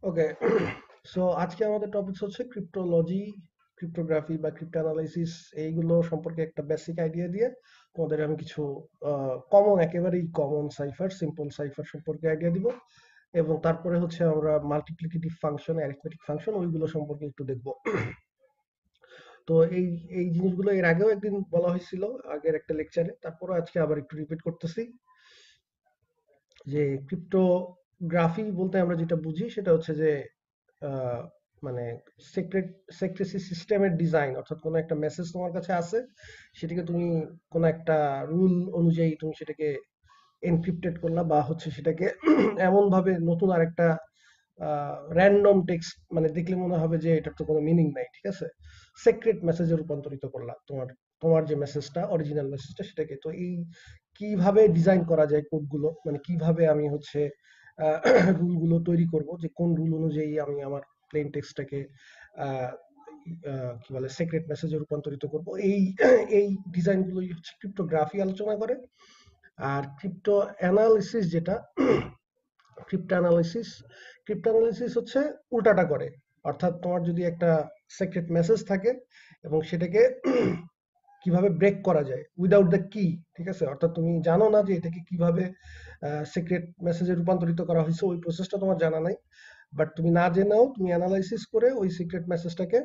ওকে। So আজকে আমাদের topic হচ্ছে ক্রিপ্টোলজি, ক্রিপ্টোগ্রাফি বা ক্রিপ্টো অ্যানালাইসিস। এইগুলো সম্পর্কে একটা বেসিক আইডিয়া দিয়ে তোমাদের আমি কিছু কমন, একেবারেই কমন সাইফার, সিম্পল সাইফার সম্পর্কে আইডিয়া দিব। এবং তারপরে হচ্ছে আমরা মাল্টিপ্লিকেটিভ ফাংশন, অ্যারিথমেটিক ফাংশন ওইগুলো সম্পর্কে একটু দেখব। তো এই এই জিনিসগুলো এর আগেও একদিন বলা হয়েছিল আগের একটা লেকচারে, তারপরে আজকে আবার একটু রিপিট করতেছি। যে ক্রিপ্টোগ্রাফি বলতে আমরা যেটা বুঝি সেটা হচ্ছে যে আহ, মানে সেক্রেসি সিস্টেমের ডিজাইন, অর্থাৎ কোনো একটা মেসেজ তোমার কাছে আছে, সেটাকে তুমি কোনো একটা রুল অনুযায়ী তুমি সেটাকে এনক্রিপ্টেড করলা, বা হচ্ছে সেটাকে এমন ভাবে নতুন আরেকটা র্যান্ডম টেক্সট, মানে দেখলে মনে হবে যে এটার তো কোনো মিনিং নাই, ঠিক আছে, সিক্রেট মেসেজে রূপান্তরিত করলা তোমার তোমার যে মেসেজটা, অরিজিনাল মেসেজটা, সেটাকে। তো এই কিভাবে ডিজাইন করা যায় কোডগুলো, মানে কিভাবে আমি হচ্ছে রুলগুলো তৈরি করব, যে কোন রুল অনুযায়ী আমি আমার প্লেন টেক্সটটাকে কি বলে সিক্রেট মেসেজে রূপান্তরিত করব, এই এই ডিজাইনগুলোই হচ্ছে ক্রিপ্টোগ্রাফি আলোচনা করে। আর ক্রিপ্টো অ্যানালিসিস যেটা, ক্রিপ্টোঅ্যানালিসিস ক্রিপ্টোঅ্যানালিসিস হচ্ছে উল্টাটা করে। অর্থাৎ তোমার যদি একটা সিক্রেট মেসেজ থাকে এবং সেটাকে কিভাবে ব্রেক করা যায় উইদাউট দ্য কি, ঠিক আছে, অর্থাৎ তুমি জানো না যে এটাকে কিভাবে সিক্রেট মেসেজে রূপান্তরিত করা হয়েছে, ওই প্রসেসটা তোমার জানা নাই, বাট তুমি না জেনেও তুমি অ্যানালাইসিস করে ওই সিক্রেট মেসেজটাকে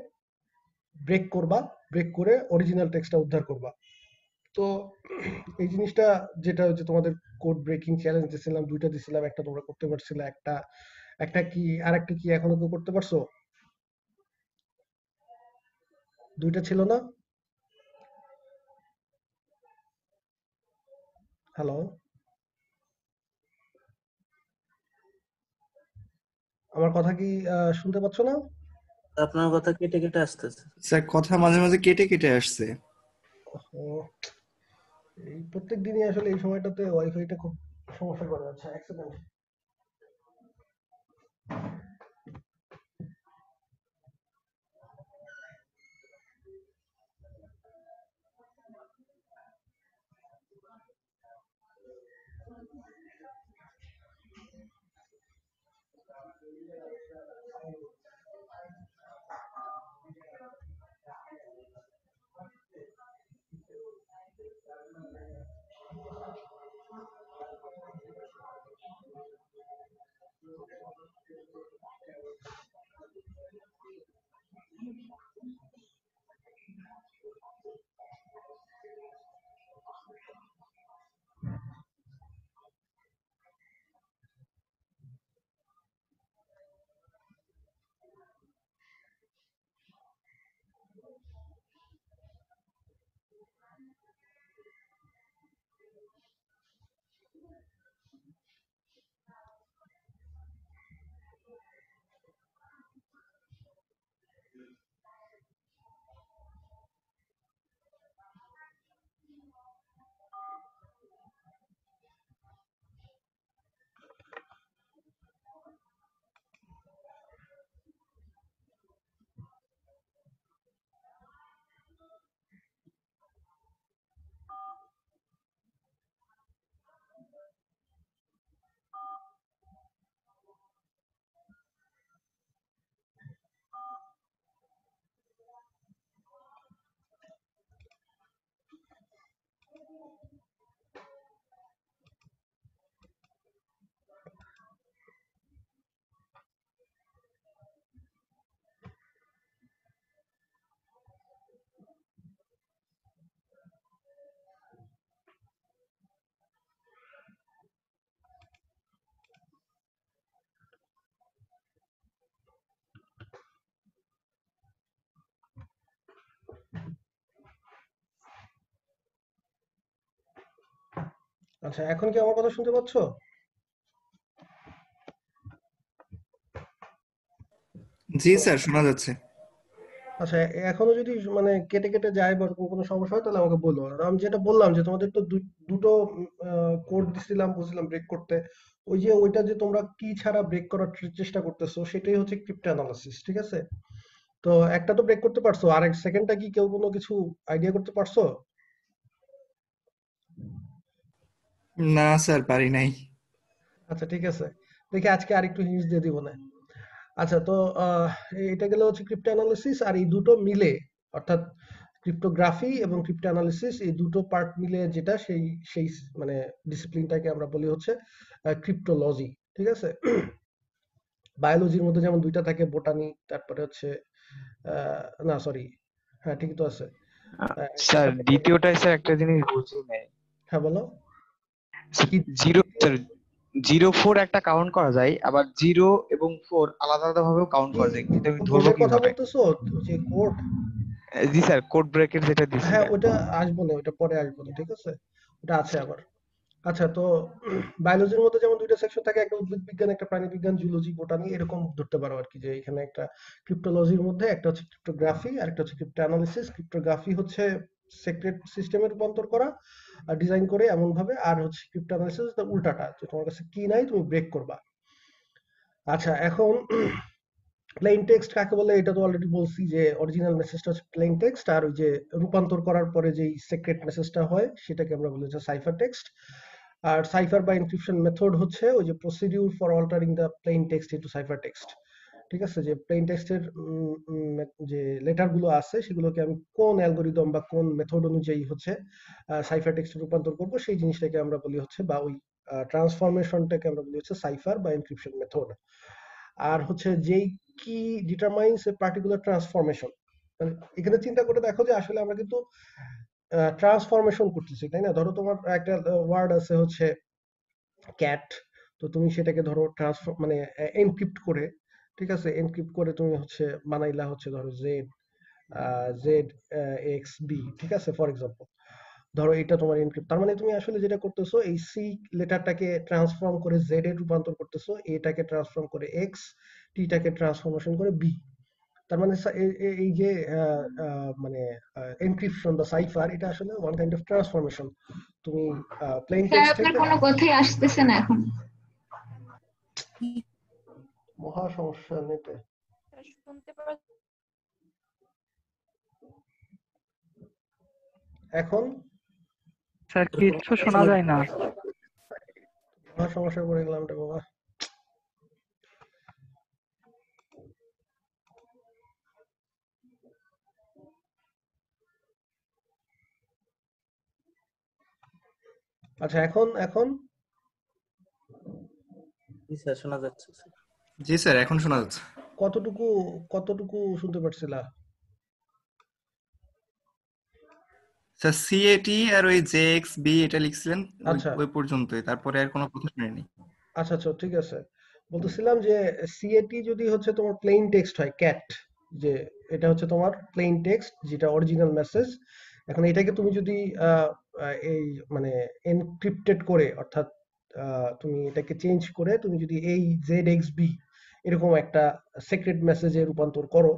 ব্রেক করবা, ব্রেক করে অরিজিনাল টেক্সটটা উদ্ধার করবা। তো এই জিনিসটা, যেটা হচ্ছে তোমাদের কোড ব্রেকিং চ্যালেঞ্জ দিছিলাম, দুইটা দিছিলাম, একটা তোমরা করতে পারছিলে, একটা একটা কি আর একটা কি এখনো কেউ করতে পারছো? দুইটা ছিল না? হ্যালো, আমার কথা কি শুনতে পাচ্ছ না? আপনার কথা কেটে কেটে আসতেছে। স্যার কথা মাঝে মাঝে কেটে কেটে আসছে। ও, এই প্রত্যেক দিনই আসলে এই সময়টাতে ওয়াইফাইটা খুব সমস্যা করে। আচ্ছা, এক সেকেন্ড। আচ্ছা, এখন কি আমার কথা শুনতে পাচ্ছ? জি হ্যালো। স্যার, শোনা যাচ্ছে। আচ্ছা, এখনো যদি মানে কেটে কেটে যায় বা এরকম কোনো সমস্যা হয় তাহলে আমাকে বলো। আর আমি যেটা বললাম যে তোমাদের তো দুটো কোড দিছিলাম, বলছিলাম ব্রেক করতে। ওই যে ওইটা যে তোমরা কি ছাড়া ব্রেক করার চেষ্টা করতেছো, সেটাই হচ্ছে ক্রিপ্টো অ্যানালাইসিস, ঠিক আছে? তো একটা তো ব্রেক করতে পারছো, আর এক সেকেন্ডটা কি কেউ কোনো কিছু আইডিয়া করতে পারছো? না স্যার, পারি নাই। আচ্ছা, ঠিক আছে, দেখি আজকে আরেকটু হিন্টস দিয়ে দিব না। আচ্ছা, তো এটা গেল হচ্ছে ক্রিপ্টো অ্যানালিসিস। আর এই দুটো মিলে, অর্থাৎ ক্রিপ্টোগ্রাফি এবং ক্রিপ্টো অ্যানালিসিস, এই দুটো পার্ট মিলে যেটা সেই সেই মানে ডিসিপ্লিনটাকে আমরা বলি হচ্ছে ক্রিপ্টোলজি। ঠিক আছে? বায়োলজির মধ্যে যেমন দুইটা থাকে, বোটানি, তারপরে হচ্ছে না সরি, হ্যাঁ ঠিকই তো আছে। স্যার একটা থাকে, দ্বিতীয়টায় স্যার একটা জিনিস বুঝি নাই। হ্যাঁ বলো কি জিরো দ্বিতীয়? স্যার, 0-4 একটা কাউন্ট করা যায়, আবার 0 এবং 4 আলাদা আলাদা ভাবেও কাউন্ট করা যায়, এটা আমি ধরবো কোডের কথা কিভাবে? বলতেছো? যে কোড, জি স্যার, কোড ব্রেকেট যেটা হ্যাঁ দিছিলেন। ওটা আসবো না, ওটা পরে আসবো না, ঠিক আছে? ওটা আছে আবার। আচ্ছা, তো বায়োলজির মধ্যে যেমন দুইটা সেকশন থাকে, একটা উদ্ভিদ বিজ্ঞান, একটা প্রাণী বিজ্ঞান, জুলজি, বোটানি, এরকম ধরতে পারো আর কি, যে এখানে একটা ক্রিপ্টোলজির মধ্যে একটা হচ্ছে ক্রিপ্টোগ্রাফি আর একটা হচ্ছে ক্রিপ্টো অ্যানালিসিস। ক্রিপ্টোগ্রাফি হচ্ছে সিক্রেট সিস্টেমে রূপান্তর করা আর ডিজাইন করে এমন ভাবে, আর হচ্ছে ক্রিপ্টো অ্যানালিসিস তার উল্টাটা, যে তোমার কাছে কি নাই তুমি ব্রেক করবা। আচ্ছা, এখন প্লেইন টেক্সট কাকে বলে এটা তো অলরেডি বলছি, যে অরিজিনাল মেসেজটা হচ্ছে প্লেইন টেক্সট, আর ওই যে রূপান্তর করার পরে যেই সিক্রেট মেসেজটা হয় সেটাকে আমরা বলি হচ্ছে সাইফার টেক্সট। আর সাইফার বা এনক্রিপশন মেথড হচ্ছে ওই যে procedure for altering the plain text into cipher text. ঠিক আছে? যে প্লেইন টেক্সটের যে লেটার গুলো আছে সেগুলোকে আমি কোন অ্যালগোরিদম বা কোন মেথড অনুযায়ী হচ্ছে সাইফার টেক্সটে রূপান্তর করব, সেই জিনিসটাকে আমরা বলি হচ্ছে, বা ওই ট্রান্সফরমেশনটাকে আমরা বলি হচ্ছে সাইফার বা এনক্রিপশন মেথড। আর হচ্ছে যেই কি ডিটারমাইন্স এ পার্টিকুলার ট্রান্সফরমেশন, মানে এখানে চিন্তা করে দেখো যে আসলে আমরা কিন্তু ট্রান্সফরমেশন করতেছি, তাই না? ধরো তোমার একটা ওয়ার্ড আছে হচ্ছে ক্যাট, তো তুমি সেটাকে ধরো ট্রান্সফর মানে এনক্রিপ্ট করে, ঠিক আছে, এনক্রিপ্ট করে তুমি হচ্ছে বানাইলা হচ্ছে ধরো জেড জেড এক্স বি, ঠিক আছে, ফর এক্সাম্পল। ধরো এটা তোমার এনক্রিপ্ট, তার মানে তুমি আসলে যেটা করতেছো এই সি লেটারটাকে ট্রান্সফর্ম করে জেড এ রূপান্তর করতেছো, এটাকে ট্রান্সফর্ম করে এক্স, টিটাকে ট্রান্সফরমেশন করে বি। তার মানে এই যে মানে এনক্রিপশন বা সাইফার, এটা আসলে ওয়ান কাইন্ড অফ ট্রান্সফরমেশন। তুমি প্লেন স্যার টেক্সট আপনার থেকে, কোনো কথাই আসতেছে না এখন। মহা সমস্যা নেটে। শুনতে পাচ্ছি। এখন স্যার কিচ্ছু শোনা যায় না। মহা সমস্যা পড়ে গেলাম রে বাবা। আচ্ছা, এখন এখন জি স্যার, শোনা যাচ্ছে স্যার। জি স্যার, এখন শোনা যাচ্ছে। কতটুকু কতটুকু শুনতে পারছিলা? স্যার সিএটি আর ওই জেএক্স বি এটা লিখছিলেন ওই আচ্ছা ওই পর্যন্তই, তারপরে আর কোনো কথা শুনিনি। আচ্ছা আচ্ছা, ঠিক আছে। বলতেছিলাম যে সিএটি যদি হচ্ছে তোমার প্লেন টেক্সট হয়, ক্যাট, যে এটা হচ্ছে তোমার প্লেন টেক্সট যেটা অরিজিনাল মেসেজ। এখন এটাকে তুমি যদি এই মানে এনক্রিপ্টেড করে, অর্থাৎ তুমি এটাকে চেঞ্জ করে তুমি যদি এই জেড এক্স বি এরকম একটা সিক্রেট মেসেজে রূপান্তর করো,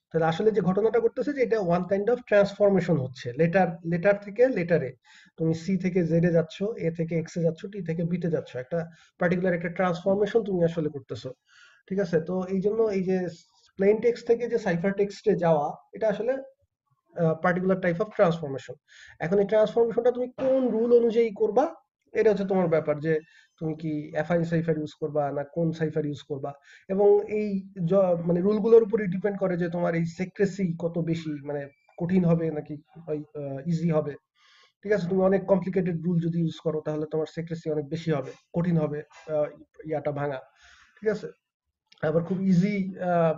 তাহলে আসলে যে ঘটনাটা করতেছে যে এটা ওয়ান কাইন্ড অফ ট্রান্সফরমেশন হচ্ছে, লেটার লেটার থেকে লেটারে। তুমি সি থেকে জেড এ যাচ্ছ, এ থেকে এক্স এ যাচ্ছ, টি থেকে বিতে যাচ্ছ, একটা পার্টিকুলার একটা ট্রান্সফরমেশন তুমি আসলে করতেছো। ঠিক আছে? তো এই জন্য এই যে প্লেন টেক্সট থেকে যে সাইফার টেক্সটে যাওয়া, এটা আসলে পার্টিকুলার টাইপ অফ ট্রান্সফরমেশন। এখন এই ট্রান্সফরমেশনটা তুমি কোন রুল অনুযায়ী করবা, এটা হচ্ছে তোমার ব্যাপার, যে তুমি কি এফআইন সাইফার ইউজ করবা না কোন সাইফার ইউজ করবা। এবং এই মানে রুলগুলোর উপরই ডিপেন্ড করে যে তোমার এই সেক্রেসি কত বেশি, মানে কঠিন হবে নাকি ইজি হবে। ঠিক আছে? তুমি অনেক কমপ্লিকেটেড রুল যদি ইউজ করো তাহলে তোমার সেক্রেসি অনেক বেশি হবে, কঠিন হবে ইয়াটা ভাঙা। ঠিক আছে? আবার খুব ইজি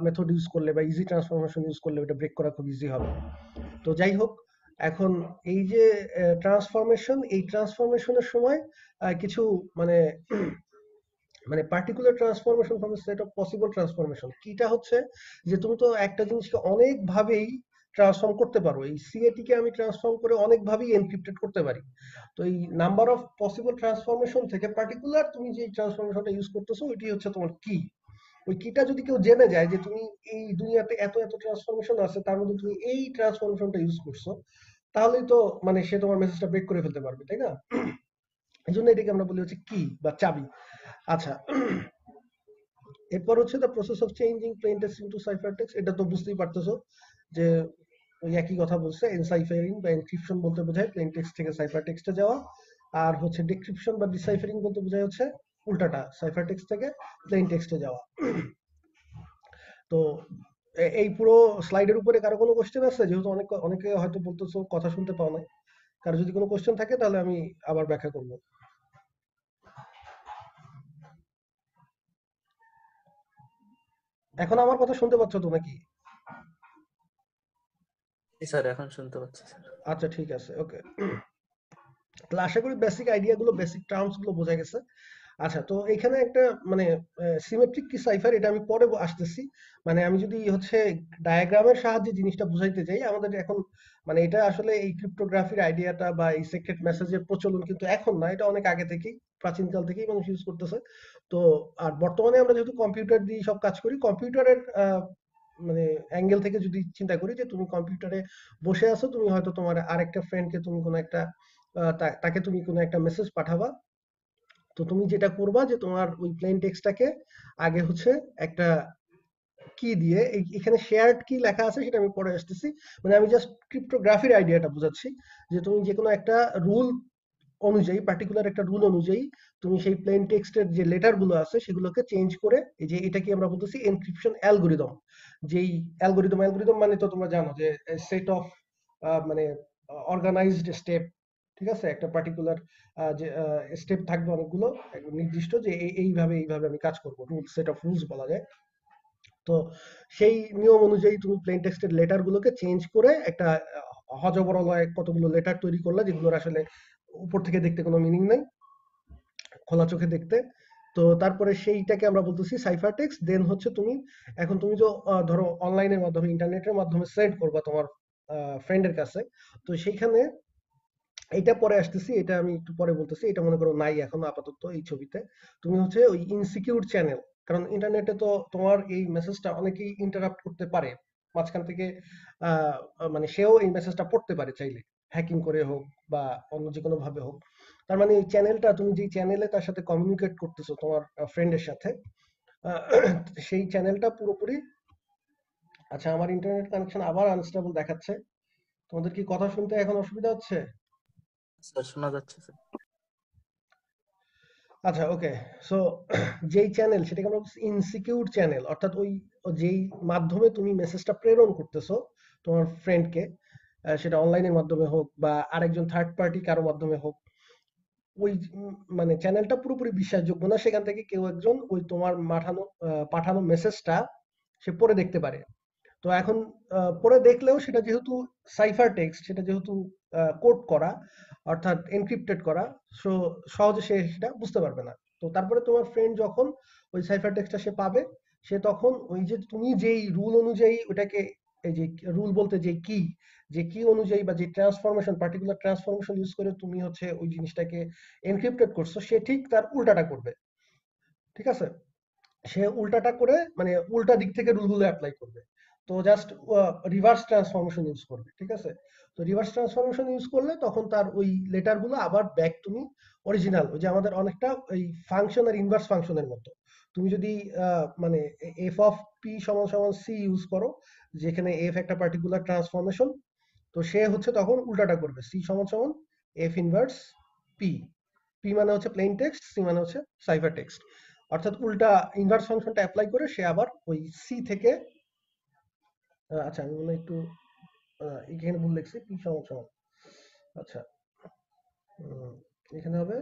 মেথড ইউজ করলে বা ইজি ট্রান্সফরমেশন ইউজ করলে ওটা ব্রেক করা খুব ইজি হবে। তো যাই হোক, এখন এই যে ট্রান্সফরমেশন, এই ট্রান্সফরমেশনের সময় কিছু মানে মানে particular transformation from set of possible transformation, কিটা হচ্ছে যে তুমি তো একটা জিনিসকে অনেক ভাবেই ট্রান্সফর্ম করতে পারো, এই সিএটি কে আমি ট্রান্সফর্ম করে অনেক ভাবেই এনক্রিপ্টেড করতে পারি। তো এই নাম্বার অফ পসিবল ট্রান্সফরমেশন থেকে পার্টিকুলার তুমি যে ট্রান্সফরমেশনটা ইউজ করতেছো ওইটি হচ্ছে তোমার কি। ওই কিটা যদি কেউ জেনে যায় যে তুমি এই দুনিয়াতে এত এত ট্রান্সফরমেশন আছে, তার মধ্যে তুমি এই ট্রান্সফরমেশনটা ইউজ করছো, তাহলেই তো মানে সে তোমার মেসেজটা ব্রেক করে ফেলতে পারবে, তাই না? এই জন্য এটাকে আমরা বলি হচ্ছে কি বা চাবি। আচ্ছা, এরপর হচ্ছে the process of changing plane text into cipher text. এটা তো বুঝতেই পারতেছো যে ওই একই কথা বলছে, এনসাইফারিং বা এনক্রিপশন বলতে বোঝায় প্লেন টেক্সট থেকে সাইফার টেক্সটে যাওয়া, আর হচ্ছে ডিক্রিপশন বা ডিসাইফারিং বলতে বোঝায় হচ্ছে উল্টাটা, সাইফার টেক্সট থেকে প্লেন টেক্সটে যাওয়া। তো এই পুরো স্লাইডের উপরে কারো কোনো কোশ্চেন আছে? যেহেতু অনেকে হয়তো বলতেছো কথা শুনতে পাও নাই। কারো যদি কোনো কোশ্চেন থাকে তাহলে আমি আবার ব্যাখ্যা করব। এখন আমার কথা শুনতে পাচ্ছ তো নাকি? জি স্যার, এখন শুনতে পাচ্ছি স্যার। আচ্ছা, ঠিক আছে, ওকে। তাহলে আশা করি বেসিক আইডিয়াগুলো, বেসিক টার্মস গুলো বোঝা গেছে। আচ্ছা, তো এখানে একটা মানে সিমেট্রিক কি সাইফার, এটা আমি পরে আসতেছি। মানে আমি যদি হচ্ছে ডায়াগ্রামের সাহায্যে জিনিসটা বুঝাইতে যাই, আমাদের এখন মানে এটা আসলে এই ক্রিপ্টোগ্রাফির আইডিয়াটা বা এই সিক্রেট মেসেজের প্রচলন কিন্তু এখন না, এটা অনেক আগে থেকেই, প্রাচীনকাল থেকেই মানুষ ইউজ করতেছে। তো আর বর্তমানে আমরা যেহেতু কম্পিউটার দিয়ে সব কাজ করি, কম্পিউটারের মানে অ্যাঙ্গেল থেকে যদি চিন্তা করি যে তুমি কম্পিউটারে বসে আছো, তুমি হয়তো তোমার আরেকটা ফ্রেন্ডকে তুমি কোনো একটা তাকে তুমি কোনো একটা মেসেজ পাঠাবা। তো তুমি যেটা করবা যে তোমার ওই প্লেন টেক্সটটাকে আগে হচ্ছে একটা কি দিয়ে, এখানে শেয়ার্ড কি লেখা আছে সেটা আমি পরে আসতেছি। মানে আমি জাস্ট ক্রিপ্টোগ্রাফির আইডিয়াটা বুঝাচ্ছি যে তুমি যে কোনো একটা রুল অনুযায়ী, পার্টিকুলার একটা রুল অনুযায়ী তুমি সেই প্লেন টেক্সটের যে লেটার গুলো আছে সেগুলোকে চেঞ্জ করে, এই যে এটা কি আমরা বলতেছি এনক্রিপশন অ্যালগোরিদম। যেই অ্যালগোরিদম মানে তো তোমরা জানো যে সেট অফ মানে অর্গানাইজড স্টেপ, ঠিক আছে, একটা পার্টিকুলার যে স্টেপ থাকবে অনেকগুলো, একদম নির্দিষ্ট, যে এইভাবে আমি কাজ করব, রুল, সেট অফ রুলস বলা যায়। তো সেই নিয়ম অনুযায়ী তুমি প্লেন টেক্সটের লেটার গুলোকে চেঞ্জ করে একটা হজবরলয় কতগুলো লেটার তৈরি করলা, যেগুলোর আসলে উপর থেকে দেখতে কোনো মিনিং নাই, খোলা চোখে দেখতে। তো তারপরে সেইটাকে আমরা বলতেছি সাইফার টেক্সট। দেন হচ্ছে তুমি এখন তুমি যে ধরো অনলাইনের মাধ্যমে, ইন্টারনেটের মাধ্যমে সেন্ড করবা তোমার ফ্রেন্ডের কাছে, তো সেইখানে এইটা পরে আসতেছি, এটা আমি একটু পরে বলতেছি, এটা মনে করো নাই এখন আপাতত এই ছবিতে। তুমি হচ্ছে ওই ইনসিকিউর চ্যানেল, কারণ ইন্টারনেটে তো তোমার এই মেসেজটা অনেকেই ইন্টারাপ্ট করতে পারে মাঝখান থেকে, আহ, মানে সেও এই মেসেজটা পড়তে পারে চাইলে, হ্যাকিং করে হোক বা অন্য যে কোনো ভাবে হোক। তার মানে এই চ্যানেলটা, তুমি যে চ্যানেলে তার সাথে কমিউনিকেট করতেছো তোমার ফ্রেন্ডের সাথে, আহ, সেই চ্যানেলটা পুরোপুরি। আচ্ছা, আমার ইন্টারনেট কানেকশন আবার আনস্টেবল দেখাচ্ছে। তোমাদের কি কথা শুনতে এখন অসুবিধা হচ্ছে? স্যার শোনা যাচ্ছে স্যার। আচ্ছা, ওকে। সো যেই চ্যানেল, সেটাকে আমরা বলছি ইনসিকিউর চ্যানেল, অর্থাৎ ওই যেই মাধ্যমে তুমি মেসেজটা প্রেরণ করতেছো তোমার ফ্রেন্ডকে, সেটা অনলাইনের মাধ্যমে হোক বা আরেকজন থার্ড পার্টি কারো মাধ্যমে হোক, ওই মানে চ্যানেলটা পুরোপুরি বিশ্বাসযোগ্য না। সেখান থেকে কেউ একজন ওই তোমার পাঠানো মেসেজটা সে পড়ে দেখতে পারে। তো এখন পরে দেখলেও সেটা যেহেতু সাইফার টেক্সট, সেটা যেহেতু কোড করা, অর্থাৎ এনক্রিপ্টেড করা, সো সহজে সে সেটা বুঝতে পারবে না। তো তারপরে তোমার ফ্রেন্ড যখন ওই সাইফার টেক্সটটা সে পাবে, সে তখন ওই যে তুমি যেই রুল অনুযায়ী ওটাকে, এই যে রুল বলতে যে কি অনুযায়ী বা যে ট্রান্সফরমেশন, পার্টিকুলার ট্রান্সফরমেশন ইউজ করে তুমি হচ্ছে ওই জিনিসটাকে এনক্রিপ্টেড করছো, সে ঠিক তার উল্টাটা করবে, ঠিক আছে। সে উল্টাটা করে মানে উল্টা দিক থেকে রুলগুলো অ্যাপ্লাই করবে। তো জাস্ট রিভার্স ট্রান্সফরমেশন ইউজ করবে, ঠিক আছে। তো রিভার্স ট্রান্সফরমেশন ইউজ করলে তখন তার ওই লেটারগুলো আবার ব্যাক তুমি অরিজিনাল, ওই যে আমাদের অনেকটা এই ফাংশন আর ইনভার্স ফাংশনের মতো। তুমি যদি মানে এফ অফ পি সমান সমান সি ইউজ করো, যেখানে এফ একটা পার্টিকুলার ট্রান্সফরমেশন, তো সে হচ্ছে তখন উল্টাটা করবে, সি সমান সমান এফ ইনভার্স পি। পি মানে হচ্ছে প্লেন টেক্সট, সি মানে হচ্ছে সাইফার টেক্সট। অর্থাৎ উল্টা ইনভার্স ফাংশনটা অ্যাপ্লাই করে সে আবার ওই সি থেকে, আচ্ছা আমি মনে হয় একটু এখানে ভুল লিখছি, পি সমান সমান, আচ্ছা, এখানে হবে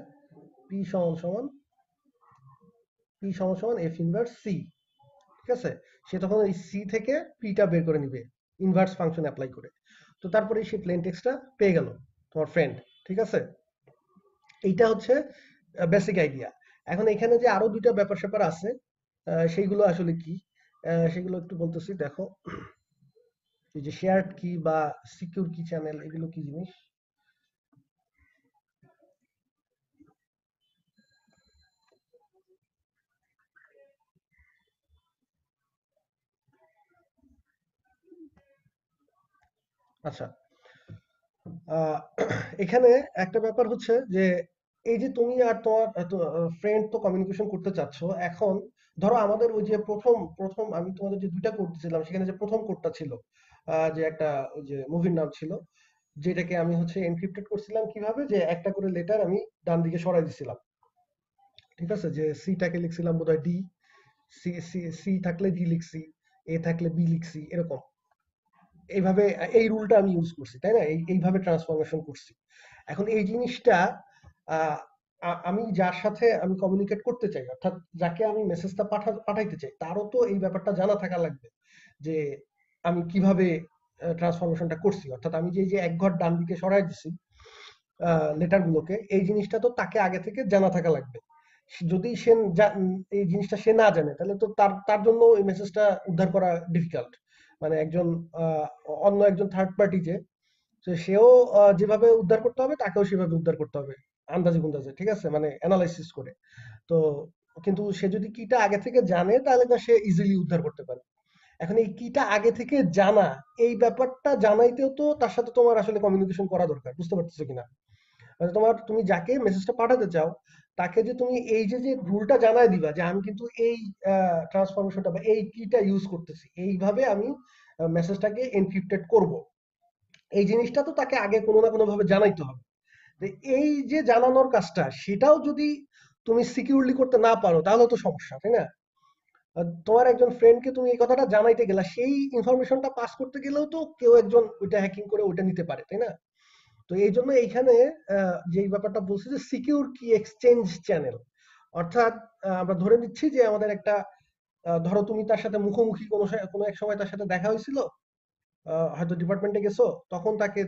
পি সমান সমান এফ ইনভার্স সি, ঠিক আছে। সে তখন ওই সি থেকে পিটা বের করে নিবে ইনভার্স ফাংশন অ্যাপ্লাই করে। তো তারপরে সে প্লেন টেক্সটটা পেয়ে গেল তোমার ফ্রেন্ড, ঠিক আছে। এইটা হচ্ছে বেসিক আইডিয়া। এখন এখানে যে আরো দুইটা ব্যাপার স্যাপার আছে, সেইগুলো আসলে কি, সেগুলো একটু বলতেছি, দেখো। এই যে শেয়ার্ড কি বা সিকিউর কি চ্যানেল, এগুলো কি জিনিস? আচ্ছা, আহ, এখানে একটা ব্যাপার হচ্ছে যে এই যে তুমি আর তোমার ফ্রেন্ড তো কমিউনিকেশন করতে চাচ্ছ। এখন ধরো আমাদের ওই যে প্রথম প্রথম আমি তোমাদের যে দুইটা কোড দিয়েছিলাম, সেখানে যে প্রথম কোডটা ছিল, যে একটা ওই যে মুভির নাম ছিল, যেটাকে আমি হচ্ছে এনক্রিপ্টেড করছিলাম কিভাবে, যে একটা করে লেটার আমি ডান দিকে সরাই দিছিলাম, ঠিক আছে। যে সিটাকে লিখছিলাম বোধহয় ডি, সি সি সি থাকলে ডি লিখছি, এ থাকলে বি লিখছি এরকম, এইভাবে এই রুলটা আমি ইউজ করছি, তাই না? এইভাবে ট্রান্সফরমেশন করছি। এখন এই জিনিসটা আহ, আমি যার সাথে আমি কমিউনিকেট করতে চাই, অর্থাৎ যাকে আমি মেসেজটা পাঠাইতে চাই, তারও তো এই ব্যাপারটা জানা থাকা লাগবে যে আমি কিভাবে ট্রান্সফরমেশনটা করছি। অর্থাৎ আমি যে এক ঘর ডান দিকে সরাই দিছি লেটার গুলোকে, এই জিনিসটা তো তাকে আগে থেকে জানা থাকা লাগবে। যদি সে এই জিনিসটা সে না জানে, তাহলে তো তার তার জন্য এই মেসেজটা উদ্ধার করা ডিফিকাল্ট। মানে একজন আহ, অন্য একজন থার্ড পার্টি যে, তো সেও যেভাবে উদ্ধার করতে হবে তাকেও সেভাবে উদ্ধার করতে হবে, আন্দাজে গুন্দাজে, ঠিক আছে, মানে অ্যানালাইসিস করে। তো কিন্তু সে যদি কিটা আগে থেকে জানে তাহলে না সে ইজিলি উদ্ধার করতে পারে। এখন এই কিটা আগে থেকে জানা, এই ব্যাপারটা জানাইতেও তো তার সাথে তোমার আসলে কমিউনিকেশন করা দরকার, বুঝতে পারতেছো কিনা? মানে তুমি যাকে মেসেজটা পাঠাতে চাও তাকে যে তুমি এই যে রুলটা জানাই দিবা যে আমি কিন্তু এই ট্রান্সফরমেশনটা বা এই কিটা ইউজ করতেছি, এইভাবে আমি মেসেজটাকে এনক্রিপ্টেড করব, এই জিনিসটা তো তাকে আগে কোনো না কোনো ভাবে জানাইতে হবে। তো এই যে জানানোর কাজটা, সেটাও যদি তুমি সিকিউরলি করতে না পারো তাহলে তো সমস্যা, তাই না? তোমার একজন ফ্রেন্ডকে তুমি এই কথাটা জানাইতে গেলা, সেই ইনফরমেশনটা পাস করতে গেলেও তো কেউ একজন ওইটা হ্যাকিং করে ওইটা নিতে পারে, তাই না? তো এই জন্য এইখানে যে ব্যাপারটা বলছি যে সিকিউর কি এক্সচেঞ্জ চ্যানেল, অর্থাৎ আমরা ধরে নিচ্ছি যে আমাদের একটা ধরো তুমি তার সাথে মুখোমুখি কোনো এক সময় তার সাথে দেখা হয়েছিল, হয়তো ডিপার্টমেন্টে গেছো, তখন তাকে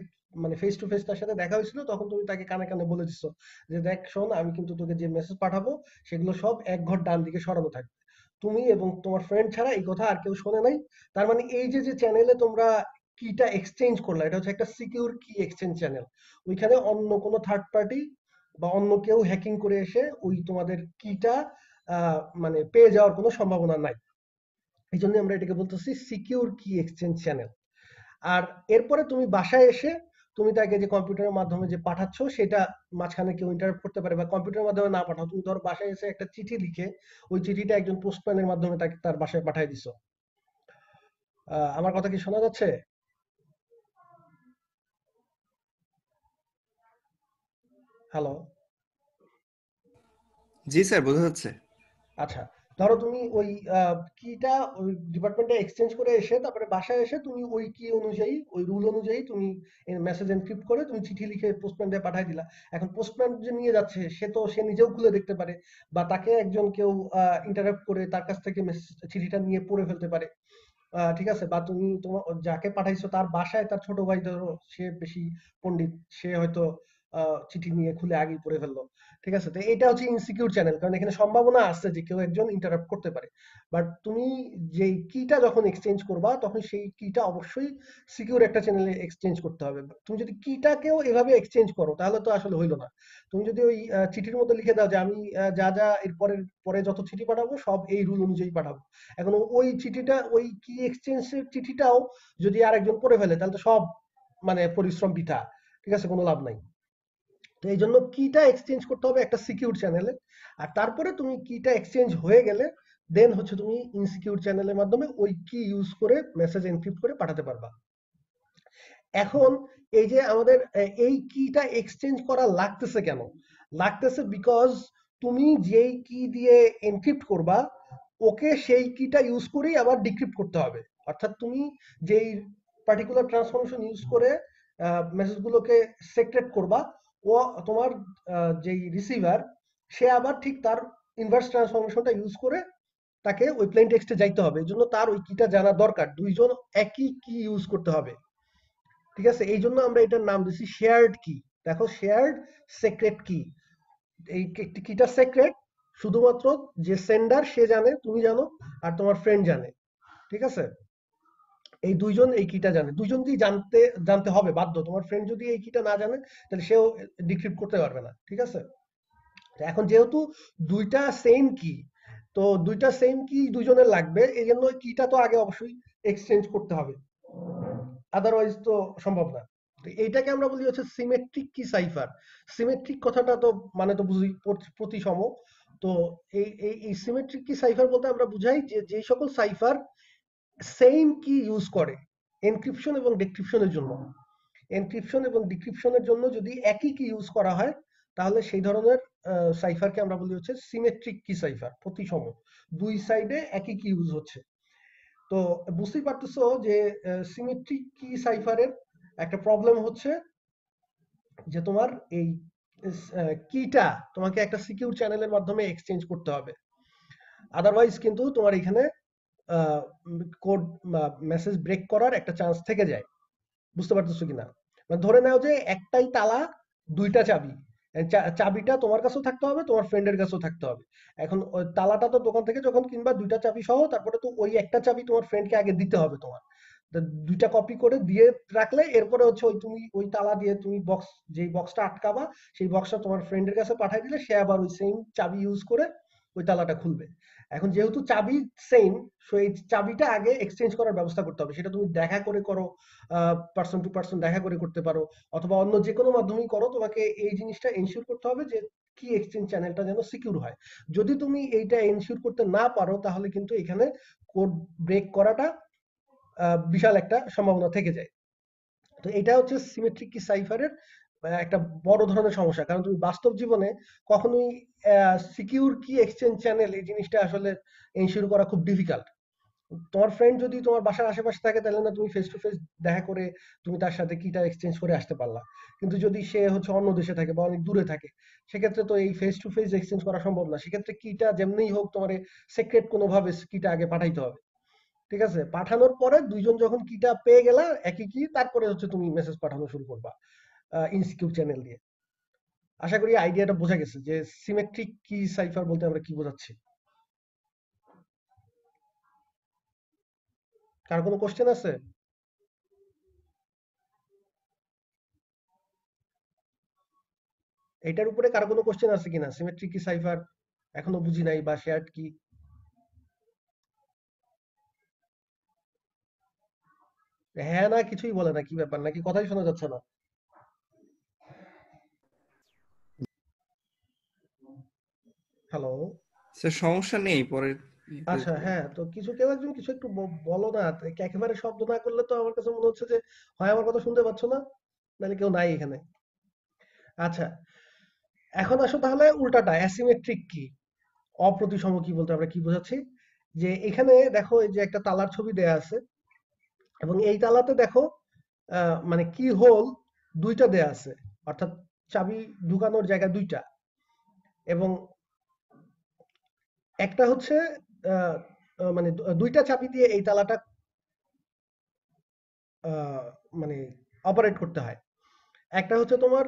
মানে ফেস টু ফেস তার সাথে দেখা হয়েছিল, তখন তুমি তাকে কানে কানে বলে দিচ্ছ যে দেখ শোন, আমি কিন্তু তোকে যে মেসেজ পাঠাবো সেগুলো সব এক ঘর ডান দিকে সরানো থাকবে, তুমি এবং তোমার ফ্রেন্ড ছাড়া এই কথা আর কেউ শোনে নাই। তার মানে এই যে চ্যানেলে তোমরা কিটা এক্সচেঞ্জ করলা, এটা হচ্ছে একটা সিকিউর কি এক্সচেঞ্জ চ্যানেল। ওইখানে অন্য কোনো থার্ড পার্টি বা অন্য কেউ হ্যাকিং করে এসে ওই তোমাদের কিটা মানে পেয়ে যাওয়ার কোনো সম্ভাবনা নাই। এই জন্য আমরা এটাকে বলতেছি সিকিউর কি এক্সচেঞ্জ চ্যানেল। আর এরপরে তুমি বাসায় এসে তুমি তাকে যে কম্পিউটারের মাধ্যমে যে পাঠাচ্ছ সেটা মাঝখানে কেউ ইন্টারাপ্ট করতে পারে, বা কম্পিউটারের মাধ্যমে না পাঠাও, তুমি ধরো বাসায় এসে একটা চিঠি লিখে ওই চিঠিটা একজন পোস্টম্যানের মাধ্যমে তাকে তার বাসায় পাঠিয়ে দিছো। আমার কথা কি শোনা যাচ্ছে? হ্যালো? জি স্যার, বোঝা যাচ্ছে। আচ্ছা, ধরো তুমি ওই কিটা ওই ডিপার্টমেন্টে এক্সচেঞ্জ করে এসে তারপরে বাসায় এসে তুমি ওই কি অনুযায়ী, ওই রুল অনুযায়ী তুমি মেসেজ এনক্রিপ্ট করে তুমি চিঠি লিখে পোস্টম্যান দিয়ে পাঠিয়ে দিলা। এখন পোস্টম্যান যে নিয়ে যাচ্ছে সে নিজেও খুলে দেখতে পারে, বা তাকে একজন কেউ ইন্টারাপ্ট করে তার কাছ থেকে চিঠিটা নিয়ে পড়ে ফেলতে পারে। ঠিক আছে, বা তুমি তোমার যাকে পাঠাইছো তার বাসায় তার ছোট ভাই ধরো সে বেশি পণ্ডিত, সে হয়তো চিঠি নিয়ে খুলে আগেই পড়ে ফেললো। ঠিক আছে, তো এটা হচ্ছে ইনসিকিউর চ্যানেল, কারণ এখানে সম্ভাবনা আছে যে কেউ একজন ইন্টারাপ্ট করতে পারে। বাট তুমি যেই কিটা যখন এক্সচেঞ্জ করবা তখন সেই কিটা অবশ্যই সিকিউর একটা চ্যানেলে এক্সচেঞ্জ করতে হবে। তুমি যদি কিটাকেও এভাবে এক্সচেঞ্জ করো তাহলে তো আসলে হইলো না। তুমি যদি ওই চিঠির মধ্যে লিখে দাও যে আমি যা যা এর পরে যত চিঠি পাঠাবো সব এই রুল অনুযায়ী পাঠাবো, এখন ওই চিঠিটা ওই কি এক্সচেঞ্জের চিঠিটাও যদি আরেকজন পড়ে ফেলে তাহলে তো সব মানে পরিশ্রম বৃথা, ঠিক আছে, কোনো লাভ নাই। তো এই জন্য কিটা এক্সচেঞ্জ করতে হবে একটা সিকিউর চ্যানেলে। আর তারপরে তুমি কিটা এক্সচেঞ্জ হয়ে গেলে দেন হচ্ছে তুমি ইনসিকিউর চ্যানেলের মাধ্যমে ওই কি ইউজ করে মেসেজ এনক্রিপ্ট করে পাঠাতে পারবা। এখন এই যে আমাদের এই কিটা এক্সচেঞ্জ করা লাগতেছে কেন? লাগতেছে বিকজ তুমি যেই কি দিয়ে এনক্রিপ্ট করবা ওকে সেই কিটা ইউজ করেই আবার ডিক্রিপ্ট করতে হবে। অর্থাৎ তুমি যেই পার্টিকুলার ট্রান্সফরমেশন ইউজ করে মেসেজগুলোকে সেক্রেট করবা, ও তোমার যেই রিসিভার সে আবার ঠিক তার ইনভার্স ট্রান্সফরমেশনটা ইউজ করে তাকে ওই প্লেন টেক্সটে যাইতে হবে। এই জন্য তার ওই কিটা জানা দরকার, দুইজন একই কি ইউজ করতে হবে। ঠিক আছে, এই জন্য আমরা এটার নাম দিছি শেয়ার্ড কি। দেখো, শেয়ার্ড সিক্রেট কি, এই কিটা সিক্রেট শুধুমাত্র যে সেন্ডার সে জানে, তুমি জানো, আর তোমার ফ্রেন্ড জানে। ঠিক আছে, এই দুইজন এই কিটা জানে, দুইজনকেই জানতে জানতে হবে বাধ্য। তোমার ফ্রেন্ড যদি এই কিটা না জানে তাহলে সেও ডিক্রিপ্ট করতে পারবে না। ঠিক আছে, তো এখন যেহেতু দুইটা সেম কি, তো দুইটা সেম কি দুইজনের লাগবে, এই জন্য কিটা তো আগে অবশ্যই এক্সচেঞ্জ করতে হবে, আদারওয়াইজ তো সম্ভব না। তো এইটাকে আমরা বলি হচ্ছে সিমেট্রিক কি সাইফার। সিমেট্রিক কথাটা তো মানে তো বুঝি প্রতিসম। তো এই সিমেট্রিক কি সাইফার বলতে আমরা বুঝাই যে যে সকল সাইফার সেম কি ইউজ করে এনক্রিপশন এবং ডিক্রিপশনের জন্য। এনক্রিপশন এবং ডিক্রিপশনের জন্য যদি একই কি ইউজ করা হয় তাহলে সেই ধরনের সাইফারকে আমরা বলি হচ্ছে সিমেট্রিক কি সাইফার, প্রতিসম, দুই সাইডে একই কি ইউজ হচ্ছে। তো বুঝতেই পারতেছো যে সিমেট্রিক কি সাইফারের একটা প্রবলেম হচ্ছে যে তোমার এই কিটা তোমাকে একটা সিকিউর চ্যানেলের মাধ্যমে এক্সচেঞ্জ করতে হবে, আদারওয়াইজ কিন্তু তোমার এখানে কোড মেসেজ ব্রেক করার একটা চান্স থেকে যায়। বুঝতে পারতেছো কিনা? মানে ধরে নাও যে একটাই তালা, দুইটা চাবি, চাবিটা তোমার কাছেও থাকতে হবে, তোমার ফ্রেন্ডের কাছেও থাকতে হবে। এখন ওই তালাটা তো দোকান থেকে যখন কিনবা দুইটা চাবি সহ, তারপরে তো ওই একটা চাবি তোমার ফ্রেন্ডকে আগে দিতে হবে তোমার। তা দুইটা কপি করে দিয়ে রাখলে এরপরে হচ্ছে ওই তুমি ওই তালা দিয়ে তুমি যেই বক্সটা আটকাবা সেই বক্সটা তোমার ফ্রেন্ডের কাছে পাঠিয়ে দিলে সে আবার ওই সেম চাবি ইউজ করে ওই তালাটা খুলবে। এখন যেহেতু চাবি সেম, সো এই চাবিটা আগে এক্সচেঞ্জ করার ব্যবস্থা করতে হবে। সেটা তুমি দেখা করে করো, পার্সন টু পার্সন দেখা করে করতে পারো, অথবা অন্য যে কোনো মাধ্যমেই করো। তোমাকে এই জিনিসটা এনশিওর করতে হবে যে কি এক্সচেঞ্জ চ্যানেলটা যেন সিকিউর হয়। যদি তুমি এইটা এনশিওর করতে না পারো তাহলে কিন্তু এখানে কোড ব্রেক করাটা বিশাল একটা সম্ভাবনা থেকে যায়। তো এটা হচ্ছে সিমেট্রিক কি সাইফারের একটা বড় ধরনের সমস্যা, কারণ তুমি বাস্তব জীবনে কখনোই সিকিউর কি এক্সচেঞ্জ চ্যানেল এই জিনিসটা আসলে এনশিওর করা খুব ডিফিকাল্ট। তোমার ফ্রেন্ড যদি তোমার বাসার আশেপাশে থাকে তাহলে না তুমি ফেস টু ফেস দেখা করে তুমি তার সাথে কিটা এক্সচেঞ্জ করে আসতে পারলা। কিন্তু যদি সে হচ্ছে অন্য দেশে থাকে বা অনেক দূরে থাকে, সেক্ষেত্রে তো এই ফেস টু ফেস এক্সচেঞ্জ করা সম্ভব না। সেক্ষেত্রে কিটা যেমনিই হোক তোমার সিক্রেট কোনোভাবে কিটা আগে পাঠাইতে হবে। ঠিক আছে, পাঠানোর পরে দুইজন যখন কিটা পেয়ে গেলা একই কি, তারপরে হচ্ছে তুমি মেসেজ পাঠানো শুরু করবা ইনসিকিউর চ্যানেল দিয়ে। আশা করি আইডিয়াটা বোঝা গেছে যে সিমেট্রিক কি সাইফার বলতে আমরা কি বোঝাচ্ছি। কার কোনো কোশ্চেন আছে? এটার উপরে কার কোনো কোশ্চেন আছে কিনা? সিমেট্রিক কি সাইফার এখনো বুঝি নাই, বা শেয়ার্ড কি? হ্যাঁ না কিছুই বলে না, কি ব্যাপার, নাকি কথাই শোনা যাচ্ছে না? হ্যালো। স্যার সমস্যা নেই পরে। আচ্ছা হ্যাঁ, তো কেউ একজন কিছু একটু বলো না। একেবারে শব্দ না করলে তো আমার কাছে মনে হচ্ছে যে হয় আমার কথা শুনতে পাচ্ছ না, নাহলে কেউ নাই এখানে। আচ্ছা, এখন আসো তাহলে উল্টাটা, অ্যাসিমেট্রিক কি, অপ্রতিসম কি বলতে আমরা কি বোঝাচ্ছি। যে এখানে দেখো এই যে একটা তালার ছবি দেয়া আছে, এবং এই তালাতে দেখো মানে কি হোল দুইটা দেয়া আছে, অর্থাৎ চাবি ঢুকানোর জায়গা দুইটা। এবং একটা হচ্ছে আহ, মানে দুইটা চাবি দিয়ে এই তালাটা মানে অপারেট করতে হয়। একটা হচ্ছে তোমার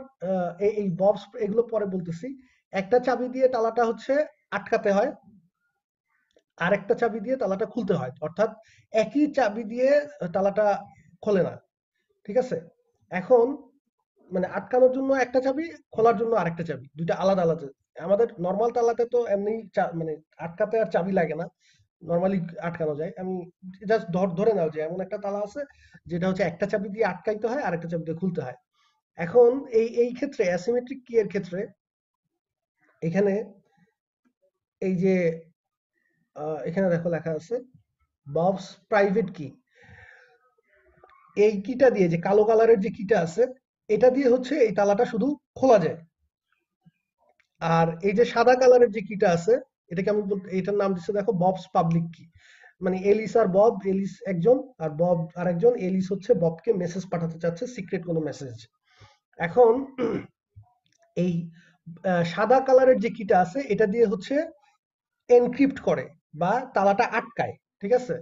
এই বক্স, এগুলো পরে বলতেছি। একটা চাবি দিয়ে তালাটা হচ্ছে আটকাতে হয়, আরেকটা চাবি দিয়ে তালাটা খুলতে হয়, অর্থাৎ একই চাবি দিয়ে তালাটা খোলে না। ঠিক আছে, এখন মানে আটকানোর জন্য একটা চাবি, খোলার জন্য আরেকটা চাবি, দুইটা আলাদা আলাদা। আমাদের নর্মাল তালাতে তো এমনি মানে আটকাতে আর চাবি লাগে না, নর্মালি আটকানো যায়। আমি জাস্ট ধরে নাও যে এমন একটা তালা আছে যেটা হচ্ছে একটা চাবি দিয়ে আটকাইতে হয় আর একটা চাবি দিয়ে খুলতে হয়। এখন এই ক্ষেত্রে অ্যাসিমেট্রিক কি এর ক্ষেত্রে এখানে এই যে এখানে দেখো লেখা আছে ববস প্রাইভেট কি। এই কিটা দিয়ে, যে কালো কালারের যে কিটা আছে, এটা দিয়ে হচ্ছে এই তালাটা শুধু খোলা যায়। আর এই যে সাদা কালারের যে কিটা আছে, এটাকে আমি এটার নাম দিচ্ছি দেখো ববস পাবলিক কি। মানে এলিস আর বব, এলিস একজন আর বব আরেকজন। এলিস হচ্ছে ববকে মেসেজ পাঠাতে চাচ্ছে, সিক্রেট কোনো মেসেজ। এখন এই সাদা কালারের যে কিটা আছে এটা দিয়ে হচ্ছে এনক্রিপ্ট করে বা তালাটা আটকায়। ঠিক আছে,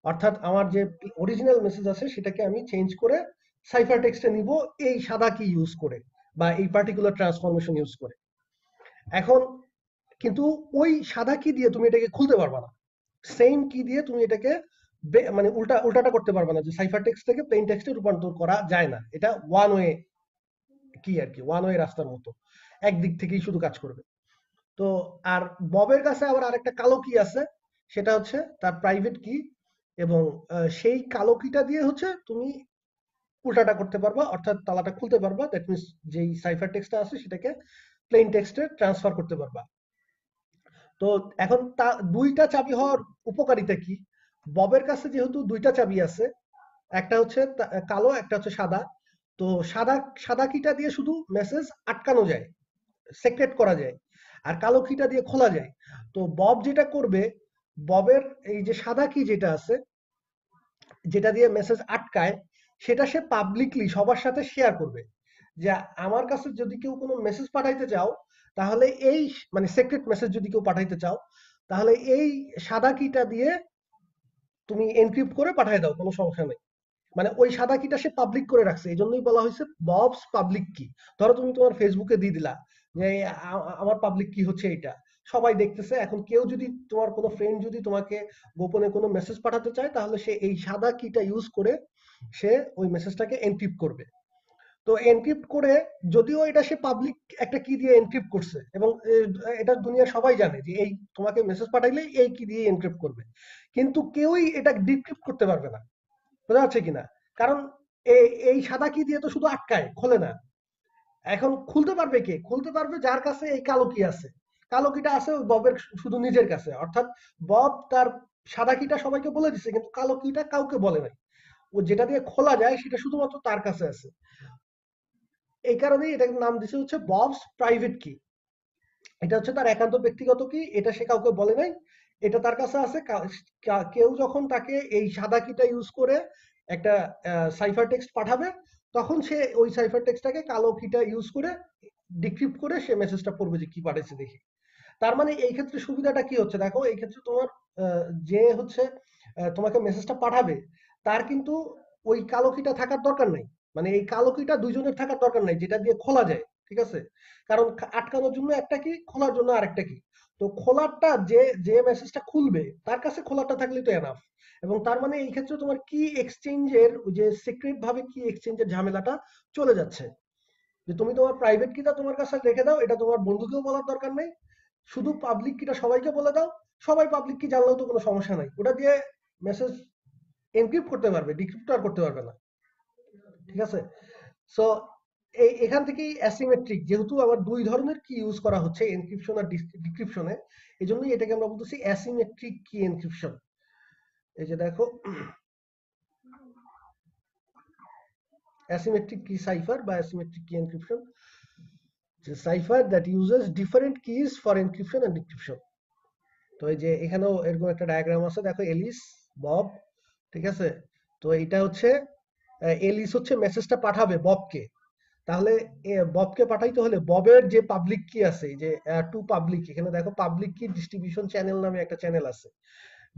অর্থাৎ আমার যে অরিজিনাল মেসেজ আছে সেটাকে আমি চেঞ্জ করে সাইফার টেক্সটে নিব এই সাদা কি ইউজ করে বা এই পার্টিকুলার ট্রান্সফরমেশন ইউজ করে। এখন কিন্তু ওই সাদা কি দিয়ে তুমি এটাকে খুলতে পারবা না, সেম কি দিয়ে তুমি এটাকে মানে উল্টাটা করতে পারবা না, যে সাইফার টেক্সট থেকে প্লেন টেক্সটে রূপান্তর করা যায় না। এটা ওয়ান ওয়ে কি আর কি, ওয়ান ওয়ে রাস্তার মতো, একদিক থেকেই শুধু কাজ করবে। তো আর ববের কাছে আবার আরেকটা কালো কি আছে, সেটা হচ্ছে তার প্রাইভেট কি। এবং সেই কালো কিটা দিয়ে হচ্ছে তুমি উল্টাটা করতে পারবা, অর্থাৎ তালাটা খুলতে পারবা। দ্যাট মিনস যেই সাইফার টেক্সটটা আছে সেটাকে প্লেন টেক্সটে ট্রান্সফার করতে পারবা। তো এখন দুইটা চাবি হওয়ার উপকারিতা কি? ববের কাছে যেহেতু দুইটা চাবি আছে, একটা হচ্ছে কালো, একটা হচ্ছে সাদা। তো সাদা সাদা কিটা দিয়ে শুধু মেসেজ আটকানো যায়, সিক্রেট করা যায়, আর কালো কিটা দিয়ে খোলা যায়। তো বব যেটা করবে, ববের এই যে সাদা কি যেটা আছে যেটা দিয়ে মেসেজ আটকায় সেটা সে পাবলিকলি সবার সাথে শেয়ার করবে। যে আমার কাছে যদি কেউ কোনো মেসেজ পাঠাইতে চাও তাহলে এই মানে সিক্রেট মেসেজ যদি কেউ পাঠাইতে চাও তাহলে এই সাদা কিটা দিয়ে তুমি এনক্রিপ্ট করে পাঠিয়ে দাও, কোনো সমস্যা নেই। মানে ওই সাদা কিটা সে পাবলিক করে রাখছে, এই জন্যই বলা হয়েছে ববস পাবলিক কি। ধরো তুমি তোমার ফেসবুকে দিয়ে দিলা যে আমার পাবলিক কি হচ্ছে এইটা, সবাই দেখতেছে। এখন কেউ যদি তোমার কোনো ফ্রেন্ড যদি তোমাকে গোপনে কোনো মেসেজ পাঠাতে চায় তাহলে সে এই সাদা কিটা ইউজ করে সে ওই মেসেজটাকে এনক্রিপ্ট করবে। তো এনক্রিপ্ট করে, যদিও এটা সে পাবলিক একটা কি দিয়ে এনক্রিপ্ট করছে এবং এটা দুনিয়া সবাই জানে যে এই তোমাকে মেসেজ পাঠাইলে এই কি দিয়ে এনক্রিপ্ট করবে, কিন্তু কেউই এটা ডিক্রিপ্ট করতে পারবে না। বোঝা যাচ্ছে কিনা? কারণ এই সাদা কি দিয়ে তো শুধু আটকায়, খোলে না। এখন খুলতে পারবে কে? খুলতে পারবে যার কাছে এই কালো কি আছে। কালো কিটা আছে ওই ববের শুধু নিজের কাছে, অর্থাৎ বব তার সাদা কিটা সবাইকে বলে দিচ্ছে কিন্তু কালো কিটা কাউকে বলে নাই। ও যেটা দিয়ে খোলা যায় সেটা শুধুমাত্র তার কাছে আছে। এই কারণেই এটাকে নাম দিছে হচ্ছে ববস প্রাইভেট কি। এটা হচ্ছে তার একান্ত ব্যক্তিগত কি, এটা সে কাউকে বলে নাই, এটা তার কাছে আছে। কেউ যখন তাকে এই সাদা কিটা ইউজ করে একটা সাইফার টেক্সট পাঠাবে তখন সে ওই সাইফার টেক্সটটাকে কালো কিটা ইউজ করে ডিক্রিপ্ট করে সে মেসেজটা পড়বে যে কি পাঠাইছে দেখি। তার মানে এই ক্ষেত্রে সুবিধাটা কি হচ্ছে দেখো, এই ক্ষেত্রে তোমার যে হচ্ছে তোমাকে মেসেজটা পাঠাবে তার কিন্তু ওই কালো কিটা থাকার দরকার নাই। মানে এই কালো কিটা দুইজনের থাকার দরকার নাই যেটা দিয়ে খোলা যায়, ঠিক আছে? কারণ আটকানোর জন্য একটা কি, খোলার জন্য আরেকটা কি। তো খোলারটা যে যে মেসেজটা খুলবে তার কাছে খোলারটা থাকলেই তো এনাফ। এবং তার মানে এই ক্ষেত্রে তোমার কি এক্সচেঞ্জের যে সিক্রেট ভাবে কি এক্সচেঞ্জের ঝামেলাটা চলে যাচ্ছে। যে তুমি তোমার প্রাইভেট কিটা তোমার কাছে রেখে দাও, এটা তোমার বন্ধুকেও বলার দরকার নেই, শুধু পাবলিক কিটা সবাইকে বলে দাও, সবাই পাবলিক কি জানলেও তো কোনো সমস্যা নাই, ওটা দিয়ে মেসেজ এনক্রিপ্ট করতে পারবে, ডিক্রিপ্ট আর করতে পারবে না। ঠিক আছে? সো এখান থেকেই অ্যাসিমেট্রিক, যেহেতু আবার দুই ধরনের কি ইউজ করা হচ্ছে এনক্রিপশন আর ডিক্রিপশনে, এই জন্যই এটাকে আমরা বলতেছি অ্যাসিমেট্রিক কি এনক্রিপশন। এই যে দেখো, asymmetric key cipher বা asymmetric key encryption, যে cipher that uses different keys for encryption and decryption। তো এই যে এখানেও এরকম একটা ডায়াগ্রাম আছে দেখো, এলিস, বব, ঠিক আছে? তো এটা হচ্ছে এলিস হচ্ছে মেসেজটা পাঠাবে ববকে, তাহলে ববকে পাঠাইতে হলে ববের যে পাবলিক কি আছে, যে টু পাবলিক, এখানে দেখো পাবলিক কি ডিস্ট্রিবিউশন চ্যানেল নামে একটা চ্যানেল আছে,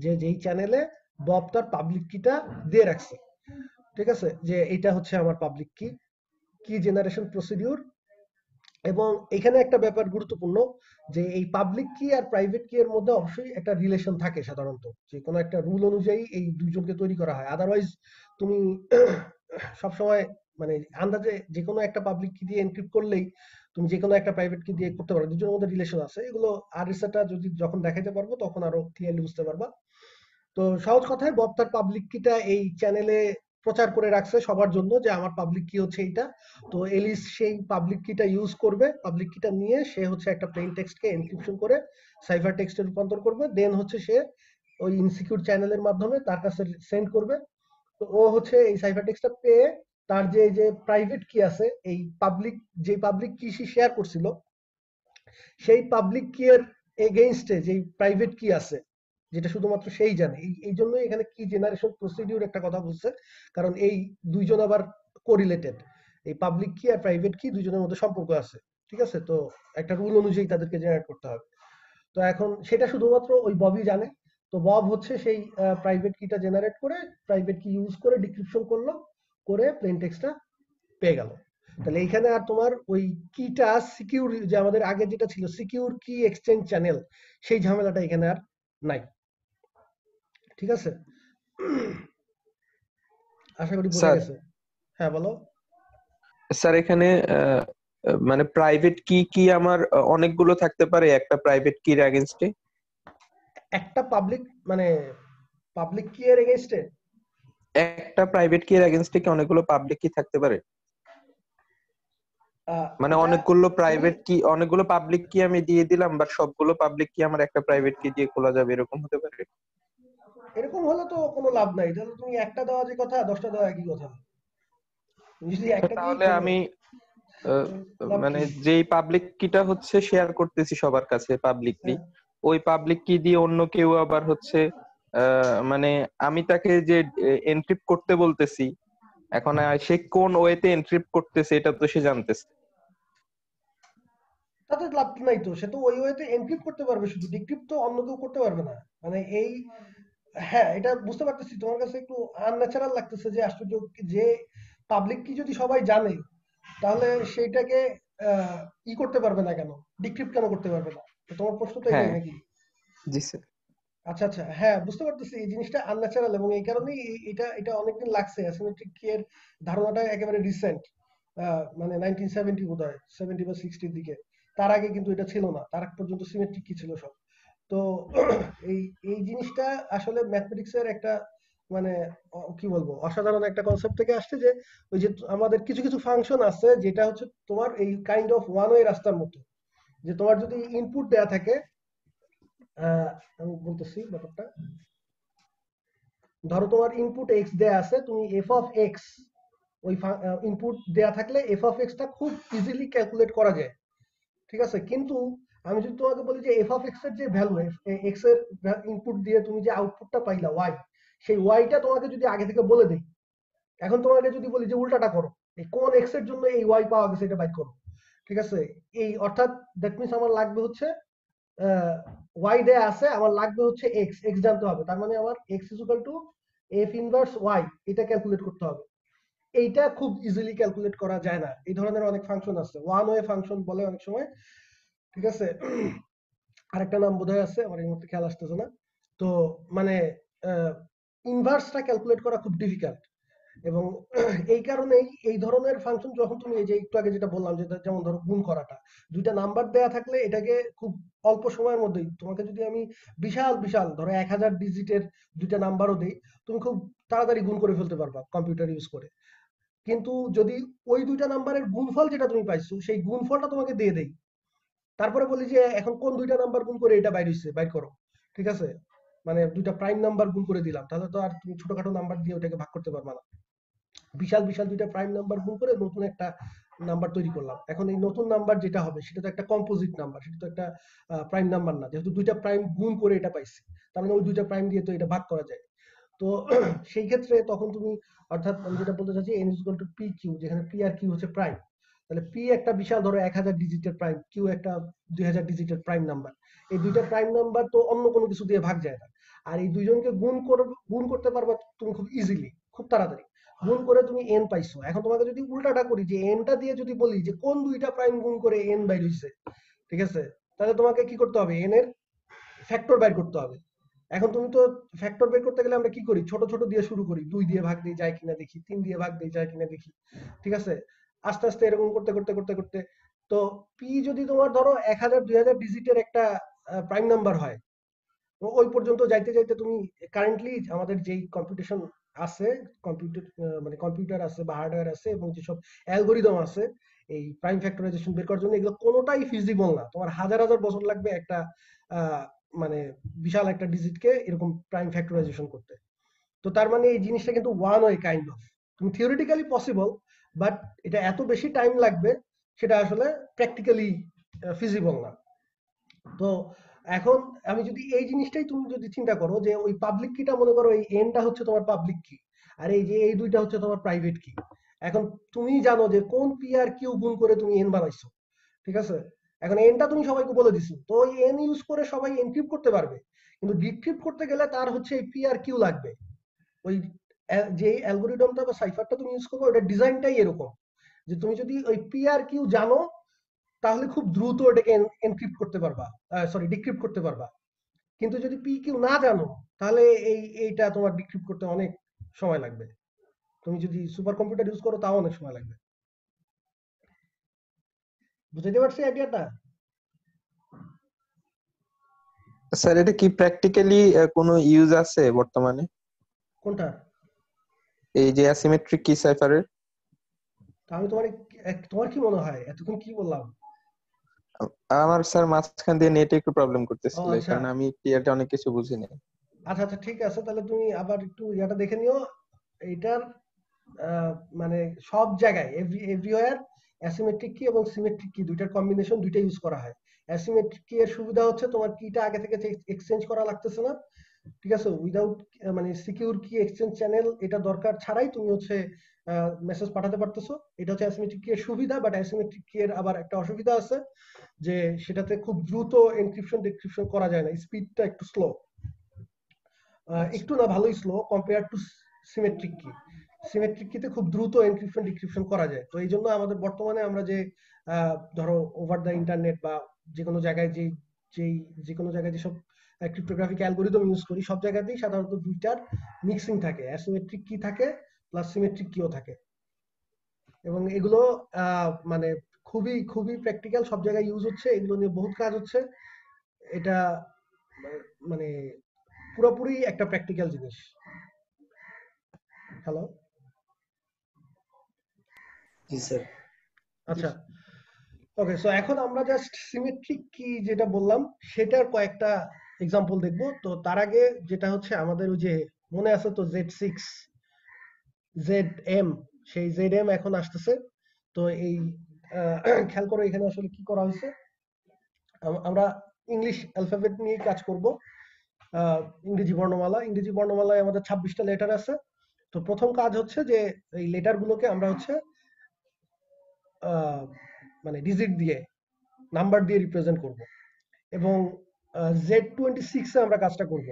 যে যেই চ্যানেলে বব তার পাবলিক কিটা দিয়ে রাখছে, ঠিক আছে? যে এটা হচ্ছে আমার পাবলিক কি, কি জেনারেশন প্রসিডিউর। এবং এখানে একটা ব্যাপার গুরুত্বপূর্ণ, যে এই পাবলিক কি আর প্রাইভেট কি এর মধ্যে অবশ্যই একটা রিলেশন থাকে সাধারণত, যে কোনো একটা রুল অনুযায়ী এই দুইজনকে তৈরি করা হয়। আদারওয়াইজ তুমি সবসময় মানে আন্দাজে যে কোনো একটা পাবলিক কি দিয়ে এনক্রিপ্ট করলেই তুমি যে কোনো একটা প্রাইভেট কি দিয়ে করতে পারো, দুজনের মধ্যে রিলেশন আছে। এগুলো আর টা যদি যখন দেখাতে পারবো তখন আরো ক্লিয়ারলি বুঝতে পারবা। তো সহজ কথায় বব তার পাবলিক কিটা এই চ্যানেলে প্রচার করে রাখছে সবার জন্য যে আমার পাবলিক কি হচ্ছে এইটা। তো এলিস সেই পাবলিক কিটা ইউজ করবে, পাবলিক কিটা নিয়ে সে হচ্ছে একটা প্লেন টেক্সটকে এনক্রিপশন করে সাইফার টেক্সটে রূপান্তর করবে, দেন হচ্ছে সে ওই ইনসিকিউর চ্যানেলের মাধ্যমে তার কাছে সেন্ড করবে। তো ও হচ্ছে এই সাইফার টেক্সটটা পেয়ে তার যে যে প্রাইভেট কি আছে, এই পাবলিক যে পাবলিক কি সে শেয়ার করছিল সেই পাবলিক কি এর এগেইনস্টে যে প্রাইভেট কি আছে যেটা শুধুমাত্র সেই জানে, এই জন্যই এখানে কি জেনারেশন প্রসিডিউর একটা কথা বলছে, কারণ এই দুইজন আবার কোরিলেটেড, এই পাবলিক কি আর প্রাইভেট কি দুইজনের মধ্যে সম্পর্ক আছে, ঠিক আছে? তো একটা রুল অনুযায়ী তাদেরকে জেনারেট করতে হবে। তো এখন সেটা শুধুমাত্র ওই ববই জানে। তো বব হচ্ছে সেই প্রাইভেট কিটা জেনারেট করে প্রাইভেট কি ইউজ করে ডিক্রিপশন করলো, করে প্লেন টেক্সটটা পেয়ে গেল। তাহলে এইখানে আর তোমার ওই কিটা সিকিউর, যে আমাদের আগে যেটা ছিল সিকিউর কি এক্সচেঞ্জ চ্যানেল, সেই ঝামেলাটা এখানে আর নাই। ঠিক আছে? আশা করি বোঝা স্যার গেছে। হ্যাঁ বলো। স্যার এখানে মানে প্রাইভেট কি কি আমার অনেকগুলো থাকতে পারে একটা প্রাইভেট কির এগেইনস্টে? একটা পাবলিক মানে পাবলিক কি এর এগেইনস্টে একটা প্রাইভেট কির এগেইনস্টে কি অনেকগুলো পাবলিক কি থাকতে পারে? মানে এটা অনেকগুলো তুমি প্রাইভেট কি অনেকগুলো পাবলিক কি আমি দিয়ে দিলাম, বাট সবগুলো পাবলিক কি আমার একটা প্রাইভেট কি দিয়ে খোলা যাবে, এরকম হতে পারে? এরকম হলে তো কোনো লাভ নাই, তাহলে তুমি একটা দেওয়া যে কথা 10টা দেওয়া একই কথা। তুমি যদি একটা দিয়েই তাহলে খোলো আমি আহ, লাভ মানে কি? যেই পাবলিক কিটা হচ্ছে শেয়ার করতেছি সবার কাছে পাবলিকলি, হ্যাঁ, ওই পাবলিক কি দিয়ে অন্য কেউ আবার হচ্ছে মানে আমি তাকে যে এনক্রিপ্ট করতে বলতেছি, এখন সে কোন ওয়েতে এনক্রিপ্ট করতেছে এটা তো সে জানতেছে। তাতে লাভ নাই তো, সে তো ওই ওয়েতে এনক্রিপ্ট করতে পারবে, শুধু ডিক্রিপ্ট তো অন্য কেউ করতে পারবে না। মানে এই, হ্যাঁ এটা বুঝতে পারতেছি তোমার কাছে একটু আনন্যাচারাল লাগতেছে যে আশ্চর্য, যে পাবলিক কি যদি সবাই জানে তাহলে সেইটাকে আহ, ই করতে পারবে না কেন, ডিক্রিপ্ট কেন করতে পারবে না? তো তোমার প্রশ্ন তো এটাই হ্যাঁ, নাকি? জি স্যার। আচ্ছা আচ্ছা, হ্যাঁ বুঝতে পারতেছি এই জিনিসটা আনন্যাচারাল, এবং এই কারণেই এটা এটা অনেকদিন লাগছে। অ্যাসিমেট্রিক কি এর ধারণাটা একেবারে রিসেন্ট, মানে 1970 বোধহয়, 70 বা 60 দিকে। তার আগে কিন্তু এটা ছিল না, তার আগ পর্যন্ত সিমেট্রিক কি ছিল সব। তো এই এই জিনিসটা আসলে ম্যাথমেটিক্স এর একটা, মানে কি বলবো, অসাধারণ একটা কনসেপ্ট থেকে আসছে, যে ওই যে আমাদের কিছু কিছু ফাংশন আছে যেটা হচ্ছে তোমার এই কাইন্ড অফ ওয়ান ওয়ে রাস্তার মতো, যে তোমার যদি ইনপুট দেয়া থাকে, আমি বলতেছি ব্যাপারটা, ধরো তোমার ইনপুট এক্স দেয়া আছে, তুমি এফ অফ এক্স, ওই ইনপুট দেয়া থাকলে এফ অফ এক্স টা খুব ইজিলি ক্যালকুলেট করা যায়, ঠিক আছে? কিন্তু আমি যদি তোমাকে বলি যে এফ অফ এক্স এর যে ভ্যালু, এক্স এর ইনপুট দিয়ে তুমি যে আউটপুটটা পাইলা ওয়াই, সেই ওয়াইটা তোমাকে যদি আগে থেকে বলে দেই, এখন তোমাকে যদি বলি যে উল্টাটা করো, এই কোন এক্স এর জন্য এই ওয়াই পাওয়া গেছে এটা বাইর করো, ঠিক আছে? এই অর্থাৎ দ্যাট মিনস আমার লাগবে হচ্ছে ওয়াই দেয়া আছে, আমার লাগবে হচ্ছে এক্স, এক্স জানতে হবে, তার মানে আমার x is equal to f inverse y, এটা ক্যালকুলেট করতে হবে। এইটা খুব ইজিলি ক্যালকুলেট করা যায় না, এই ধরনের অনেক ফাংশন আছে, ওয়ান ওয়ে ফাংশন বলে অনেক সময়, ঠিক আছে? আরেকটা নাম বোধহয় আছে, আমার এই মুহূর্তে খেয়াল আসতেছে না। তো মানে ইনভার্সটা ক্যালকুলেট করা খুব ডিফিকাল্ট, এবং এই কারণেই এই ধরনের ফাংশন যখন তুমি, এই যে একটু আগে যেটা বললাম, যেটা যেমন ধরো গুণ করাটা, দুইটা নাম্বার দেয়া থাকলে এটাকে খুব অল্প সময়ের মধ্যেই, তোমাকে যদি আমি বিশাল বিশাল ধরো 1000 ডিজিটের দুইটা নাম্বারও দিই, তুমি খুব তাড়াতাড়ি গুণ করে ফেলতে পারবা কম্পিউটার ইউজ করে। কিন্তু যদি ওই দুইটা নাম্বারের গুণফল যেটা তুমি পাইছো সেই গুণফলটা তোমাকে দিয়ে দেই, তারপরে বলি যে এখন কোন দুইটা নাম্বার গুণ করে এটা বাইর হইছে, বাইর করো, ঠিক আছে? মানে দুইটা প্রাইম নাম্বার গুণ করে দিলাম, তাহলে তো আর তুমি ছোটখাটো নাম্বার দিয়ে ওটাকে ভাগ করতে পারবা না। বিশাল বিশাল দুইটা প্রাইম নাম্বার গুণ করে নতুন একটা নাম্বার তৈরি করলাম। এখন এই নতুন নাম্বার যেটা হবে সেটা তো একটা কম্পোজিট নাম্বার, সেটা তো একটা প্রাইম নাম্বার না, যেহেতু দুইটা প্রাইম গুণ করে এটা পাইছি, তার মানে ওই দুইটা প্রাইম দিয়ে তো এটা ভাগ করা যায়। তো সেই ক্ষেত্রে তখন তুমি, অর্থাৎ আমি যেটা বলতে চাচ্ছি, n is equal to P Q, যেখানে পি আর কিউ হচ্ছে প্রাইম, তাহলে পি একটা বিশাল ধরো 1000 ডিজিটের প্রাইম, কিউ একটা 2000 ডিজিটের প্রাইম নাম্বার। এই দুইটা প্রাইম নাম্বার তো অন্য কোনো কিছু দিয়ে ভাগ যায় না, আর এই দুইজনকে গুণ করতে পারবা তুমি খুব ইজিলি, খুব তাড়াতাড়ি গুণ করে তুমি এন পাইছো। এখন তোমাকে যদি উল্টাটা করি, যে এনটা দিয়ে যদি বলি যে কোন দুইটা প্রাইম গুণ করে এন বাইর হইছে, ঠিক আছে? তাহলে তোমাকে কি করতে হবে, এন এর ফ্যাক্টর বের করতে হবে। এখন তুমি তো ফ্যাক্টর বের করতে গেলে আমরা কি করি, ছোট ছোট দিয়ে শুরু করি, 2 দিয়ে ভাগ দিয়ে যায় কিনা দেখি, 3 দিয়ে ভাগ দিয়ে যায় কিনা দেখি, ঠিক আছে? আস্তে আস্তে এরকম করতে করতে করতে করতে, তো পি যদি তোমার ধরো 1000 2000 ডিজিটের একটা প্রাইম নাম্বার হয়, ওই পর্যন্ত যাইতে যাইতে তুমি কারেন্টলি আমাদের যেই কম্পিউটেশন আছে, কম্পিউটার মানে কম্পিউটার আছে বা হার্ডওয়্যার আছে, এবং যেসব অ্যালগোরিদম আছে এই প্রাইম ফ্যাক্টরাইজেশন বের করার জন্য, এগুলো কোনোটাই ফিজিবল না। তোমার হাজার হাজার বছর লাগবে একটা আহ, মানে বিশাল একটা ডিজিটকে এরকম প্রাইম ফ্যাক্টরাইজেশন করতে। তো তার মানে এই জিনিসটা কিন্তু ওয়ান ওয়ে কাইন্ড অফ, তুমি থিওরিটিক্যালি পসিবল, বাট এটা এত বেশি টাইম লাগবে, সেটা আসলে প্র্যাকটিক্যালি ফিজিবল না। তো এখন আমি যদি এই জিনিসটাই তুমি যদি চিন্তা করো, যে ওই পাবলিক কিটা মনে করো এই এনটা হচ্ছে তোমার পাবলিক কি, আর এই যে এই দুইটা হচ্ছে তোমার প্রাইভেট কি। এখন তুমি জানো যে কোন পি আর কিউ গুণ করে তুমি এন বানাইছো, ঠিক আছে? এখন এনটা তুমি সবাইকে বলে দিছো, তো ওই এন ইউজ করে সবাই এনক্রিপ্ট করতে পারবে, কিন্তু ডিক্রিপ্ট করতে গেলে তার হচ্ছে এই পি আর কিউ লাগবে। ওই যে অ্যালগোরিদমটা বা সাইফারটা তুমি ইউজ করবে, ওটার ডিজাইনটাই এরকম, যে তুমি যদি ওই পি আর কিউ জানো তাহলে খুব দ্রুত এটাকে এনক্রিপ্ট করতে পারবা, সরি ডিক্রিপ্ট করতে পারবা। কিন্তু যদি পি কিউ না জানো, তাহলে এইটা তোমার ডিক্রিপ্ট করতে অনেক সময় লাগবে, তুমি যদি সুপার কম্পিউটার ইউজ করো তাও অনেক সময় লাগবে। বুঝতে পারছি আইডিয়াটা? স্যার এটা কি প্র্যাকটিক্যালি কোনো ইউজ আছে বর্তমানে, কোনটা? এই যে অ্যাসিমেট্রিক কি সাইফারের? তা আমি তোমার কি মনে হয় এতক্ষণ কি বললাম? আমার স্যার মাঝখান দিয়ে নেটে একটু প্রবলেম ও করতেছিল, এই আচ্ছা কারণে আমি ক্লিয়ারটা অনেক কিছু বুঝিনি। আচ্ছা আচ্ছা, ঠিক আছে, তাহলে তুমি আবার একটু ইয়াটা দেখে নিও। এইটার মানে সব জায়গায় এভরিওয়্যার অ্যাসিমেট্রিক কি এবং সিমেট্রিক কি দুইটার কম্বিনেশন দুইটা ইউজ করা হয়। অ্যাসিমেট্রিক কি এর সুবিধা হচ্ছে তোমার কিটা আগে থেকে এক্সচেঞ্জ করা লাগতেছে না, ঠিক আছে, উইদাউট মানে সিকিউর কি এক্সচেঞ্জ চ্যানেল এটা দরকার ছাড়াই তুমি হচ্ছে মেসেজ পাঠাতে পারতেছো। এটা হচ্ছে অ্যাসিমেট্রিক কি এর সুবিধা, বাট অ্যাসিমেট্রিক কি এর আবার একটা অসুবিধা আছে যে সেটাতে খুব দ্রুত এনক্রিপশন ডিক্রিপশন করা যায় না, স্পিডটা একটু স্লো, একটু না ভালোই স্লো কম্পেয়ার টু সিমেট্রিক কি। সিমেট্রিক কিতে খুব দ্রুত এনক্রিপশন ডিক্রিপশন করা যায়। তো এই জন্য আমাদের বর্তমানে আমরা যে ধরো ওভার দ্য ইন্টারনেট বা যে কোনো জায়গায় যে কোনো জায়গায় যেসব ক্রিপ্টোগ্রাফিক অ্যালগোরিদম ইউজ করি সব জায়গাতেই সাধারণত দুইটার মিক্সিং থাকে, অ্যাসিমেট্রিক কি থাকে প্লাস সিমেট্রিক কিও থাকে। এবং এগুলো মানে খুবই খুবই প্র্যাকটিক্যাল, সব জায়গায় ইউজ হচ্ছে, এগুলো নিয়ে বহুত কাজ হচ্ছে। এটা মানে পুরোপুরি একটা প্র্যাকটিক্যাল জিনিস। হ্যালো, জি স্যার। আচ্ছা, ওকে। সো এখন আমরা জাস্ট সিমেট্রিক কি যেটা বললাম সেটার কয়েকটা এক্সাম্পল দেখবো। তো তার আগে যেটা হচ্ছে আমাদের ওই যে মনে আছে তো Z6 ZM, সেই ZM এখন আসতেছে। তো এই খেয়াল করো এখানে আসলে কি করা হয়েছে। আমরা ইংলিশ অ্যালফাবেট নিয়ে কাজ করব, ইংরেজি বর্ণমালায় আমাদের 26টা লেটার আছে। তো প্রথম কাজ হচ্ছে যে এই লেটার গুলোকে আমরা হচ্ছে মানে ডিজিট দিয়ে নাম্বার দিয়ে রিপ্রেজেন্ট করব। এবং Z26 এ আমরা কাজটা করব।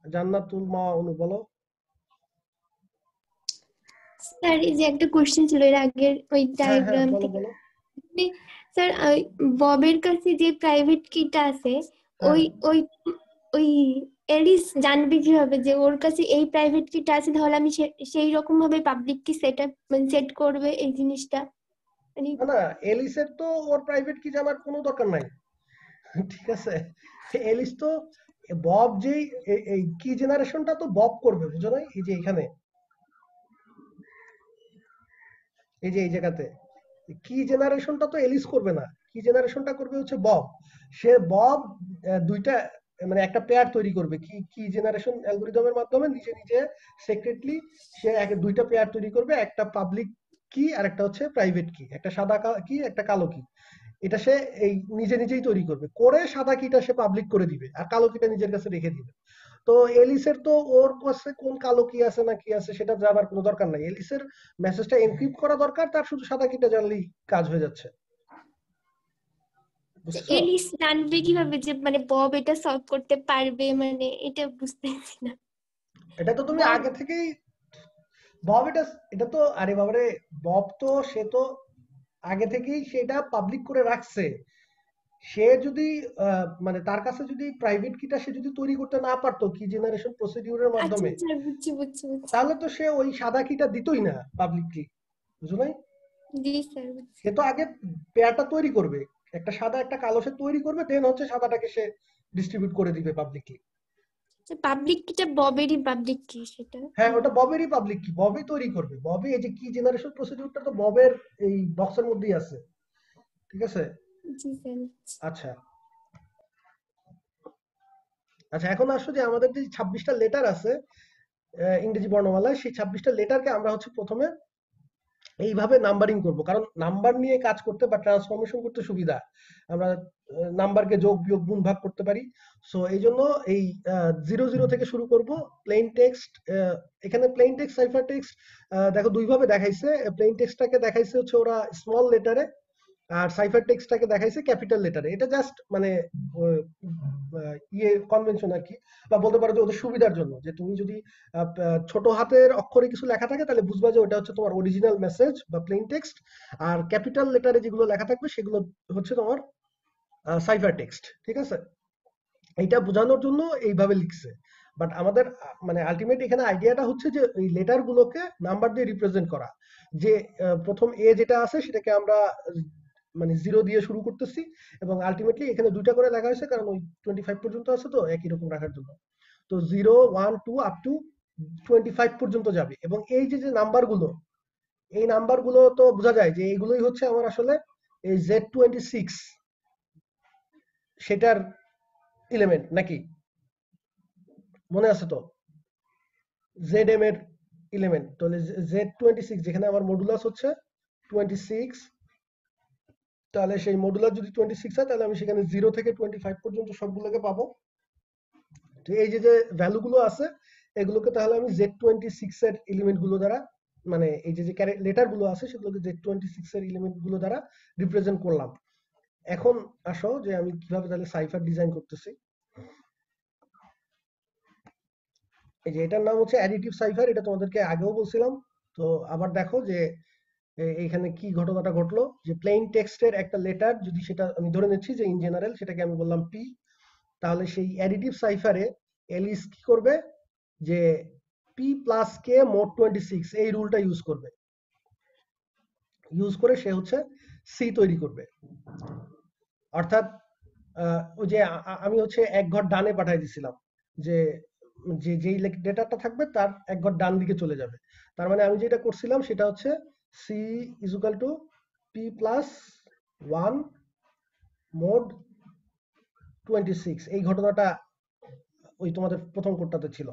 জান্নাতুল মা অনু বলো। স্যার এই যে একটা কোশ্চেন ছিল এর আগের ওই হ্যাঁ হ্যাঁ, ডায়াগ্রাম বলো থেকে, বলো। মানে স্যার ববের কাছে যে প্রাইভেট কিটা আছে হ্যাঁ, ওই ওই ওই এলিস জানবে কিভাবে যে ওর কাছে এই প্রাইভেট কিটা আছে, তাহলে আমি সেই রকম ভাবে পাবলিক কি সেট করবে এই জিনিসটা, মানে না না, এলিসের তো ওর প্রাইভেট কি জানার কোনো দরকার নাই। ঠিক আছে, এলিস তো বব যেই এই কি জেনারেশনটা তো বব করবে, বুঝো না? এই যে এখানে এই যে এই জায়গাতে কি জেনারেশনটা তো এলিস করবে না, কি জেনারেশনটা করবে হচ্ছে বব। সে বব দুইটা মানে একটা পেয়ার তৈরি করবে কি কি জেনারেশন অ্যালগরিদমের মাধ্যমে নিজে নিজে সিক্রেটলি। সে দুইটা পেয়ার তৈরি করবে, একটা পাবলিক কি আর একটা হচ্ছে প্রাইভেট কি, একটা সাদা কি একটা কালো কি। এটা সে এই নিজে নিজেই তৈরি করবে, করে সাদা কিটা সে পাবলিক করে দিবে আর কালো কিটা নিজের কাছে রেখে দিবে। তো এলিসের তো ওর কাছে কোন কালো কি আছে না কি আছে সেটা জানার কোনো দরকার নাই, এলিসের মেসেজটা এনক্রিপ্ট করা দরকার, তার শুধু সাদা কিটা জানলেই কাজ হয়ে যাচ্ছে। বুঝছো? এলিস জানবে কিভাবে যে মানে বব এটা সলভ করতে পারবে, মানে এটা বুঝতেছি না। এটা তো তুমি বব আগে থেকেই বব এটা এটা তো আরে বাবারে, বব তো সে তো আগে থেকেই সেটা পাবলিক করে রাখছে। সে যদি মানে তার কাছে যদি প্রাইভেট কিটা সে যদি তৈরি করতে না পারতো কি জেনারেশন প্রসিডিউরের আচ্ছা মাধ্যমে, আচ্ছা, বুঝছি বুঝছি বুঝছি। তাহলে তো সে ওই সাদা কিটা দিতই না পাবলিকলি, বুঝো নাই? জি স্যার বুঝছি। সে তো আগে পেয়ারটা তৈরি করবে, একটা সাদা একটা কালো সে তৈরি করবে, দেন হচ্ছে সাদাটাকে সে ডিস্ট্রিবিউট করে দিবে পাবলিকলি। পাবলিক কিটা ববেরই পাবলিক কি সেটা? হ্যাঁ, ওটা ববেরই পাবলিক কি, ববই তৈরি করবে। ববে এই যে কি জেনারেশন প্রসিডিউরটা তো ববের এই বক্সের মধ্যেই আছে। ঠিক আছে, জি স্যার। আচ্ছা আচ্ছা। এখন আসো যে আমাদের যে 26টা লেটার আছে ইংরেজি বর্ণমালায়, সেই 26টা লেটারকে আমরা হচ্ছে প্রথমে এইভাবে নাম্বারিং করব, কারণ নাম্বার নিয়ে কাজ করতে বা ট্রান্সফরমেশন করতে সুবিধা। আমরা নাম্বারকে যোগ বিয়োগ গুণ ভাগ করতে পারি। সো এই জন্য এই 00 থেকে শুরু করব। প্লেন টেক্সট, এখানে প্লেন টেক্সট সাইফার টেক্সট দেখো দুই ভাবে দেখাইছে। প্লেন টেক্সটটাকে দেখাইছে হচ্ছে ওরা স্মল লেটারে, আর সাইফার টেক্সটটাকে দেখাইছে ক্যাপিটাল লেটারে। এটা জাস্ট মানে ইয়ে কনভেনশন আর কি, বা বলতে পারো যে ওদের সুবিধার জন্য, যে তুমি যদি ছোট হাতের অক্ষরে কিছু লেখা থাকে তাহলে বুঝবা যে ওটা হচ্ছে তোমার অরিজিনাল মেসেজ বা প্লেন টেক্সট, আর ক্যাপিটাল লেটারে যেগুলো লেখা থাকবে সেগুলো হচ্ছে তোমার সাইফার টেক্সট। ঠিক আছে, এইটা বোঝানোর জন্য এইভাবে লিখছে। বাট আমাদের মানে আলটিমেট এখানে আইডিয়াটা হচ্ছে যে এই লেটার গুলোকে নাম্বার দিয়ে রিপ্রেজেন্ট করা। যে প্রথম এ যেটা আছে সেটাকে আমরা মানে 0 দিয়ে শুরু করতেছি, এবং আলটিমেটলি এখানে দুইটা করে লেখা হয়েছে কারণ ওই 25 পর্যন্ত আছে তো একই রকম রাখার জন্য। তো 0 1 2 আপ টু 25 পর্যন্ত যাবে। এবং এই যে যে নাম্বারগুলো, এই নাম্বারগুলো তো বোঝা যায় যে এইগুলোই হচ্ছে আমার আসলে এই Z26 সেটার এলিমেন্ট নাকি, মনে আছে তো? ZM এর এলিমেন্ট তাহলে Z26, যেখানে আমার মডুলাস হচ্ছে 26, তাহলে সেই মডুলাস যদি 26 হয় তাহলে আমি সেখানে 0 থেকে 25 পর্যন্ত সবগুলোকে পাবো। তো এই যে যে ভ্যালু গুলো আছে এগুলোকে তাহলে আমি Z26 এর এলিমেন্ট গুলো দ্বারা মানে এই যে যে লেটার গুলো আছে সেগুলোকে Z26 এর এলিমেন্ট গুলো দ্বারা রিপ্রেজেন্ট করলাম। এখন আসো যে আমি কিভাবে তাহলে সাইফার ডিজাইন করতেছি। এই যে এটার নাম হচ্ছে অ্যাডিটিভ সাইফার, এটা তোমাদেরকে আগেও বলছিলাম। তো আবার দেখো যে এইখানে কি ঘটনাটা ঘটলো, যে প্লেইন টেক্সটের একটা লেটার যদি সেটা আমি ধরে নিচ্ছি যে ইন জেনারেল সেটাকে আমি বললাম পি, তাহলে সেই অ্যাডিটিভ সাইফারে এলিস কি করবে যে পি প্লাস কে মোড 26 এই রুলটা ইউজ করবে, ইউজ করে সে হচ্ছে সি তৈরি করবে। অর্থাৎ ওই যে আমি হচ্ছে এক ঘর ডানে পাঠাই দিছিলাম যে যেই ডেটাটা থাকবে তার এক ঘর ডান দিকে চলে যাবে। তার মানে আমি যেটা করছিলাম সেটা হচ্ছে C is equal to P plus 1 mod 26 এই ঘটনাটা ওই তোমাদের প্রথম কোডটাতে ছিল।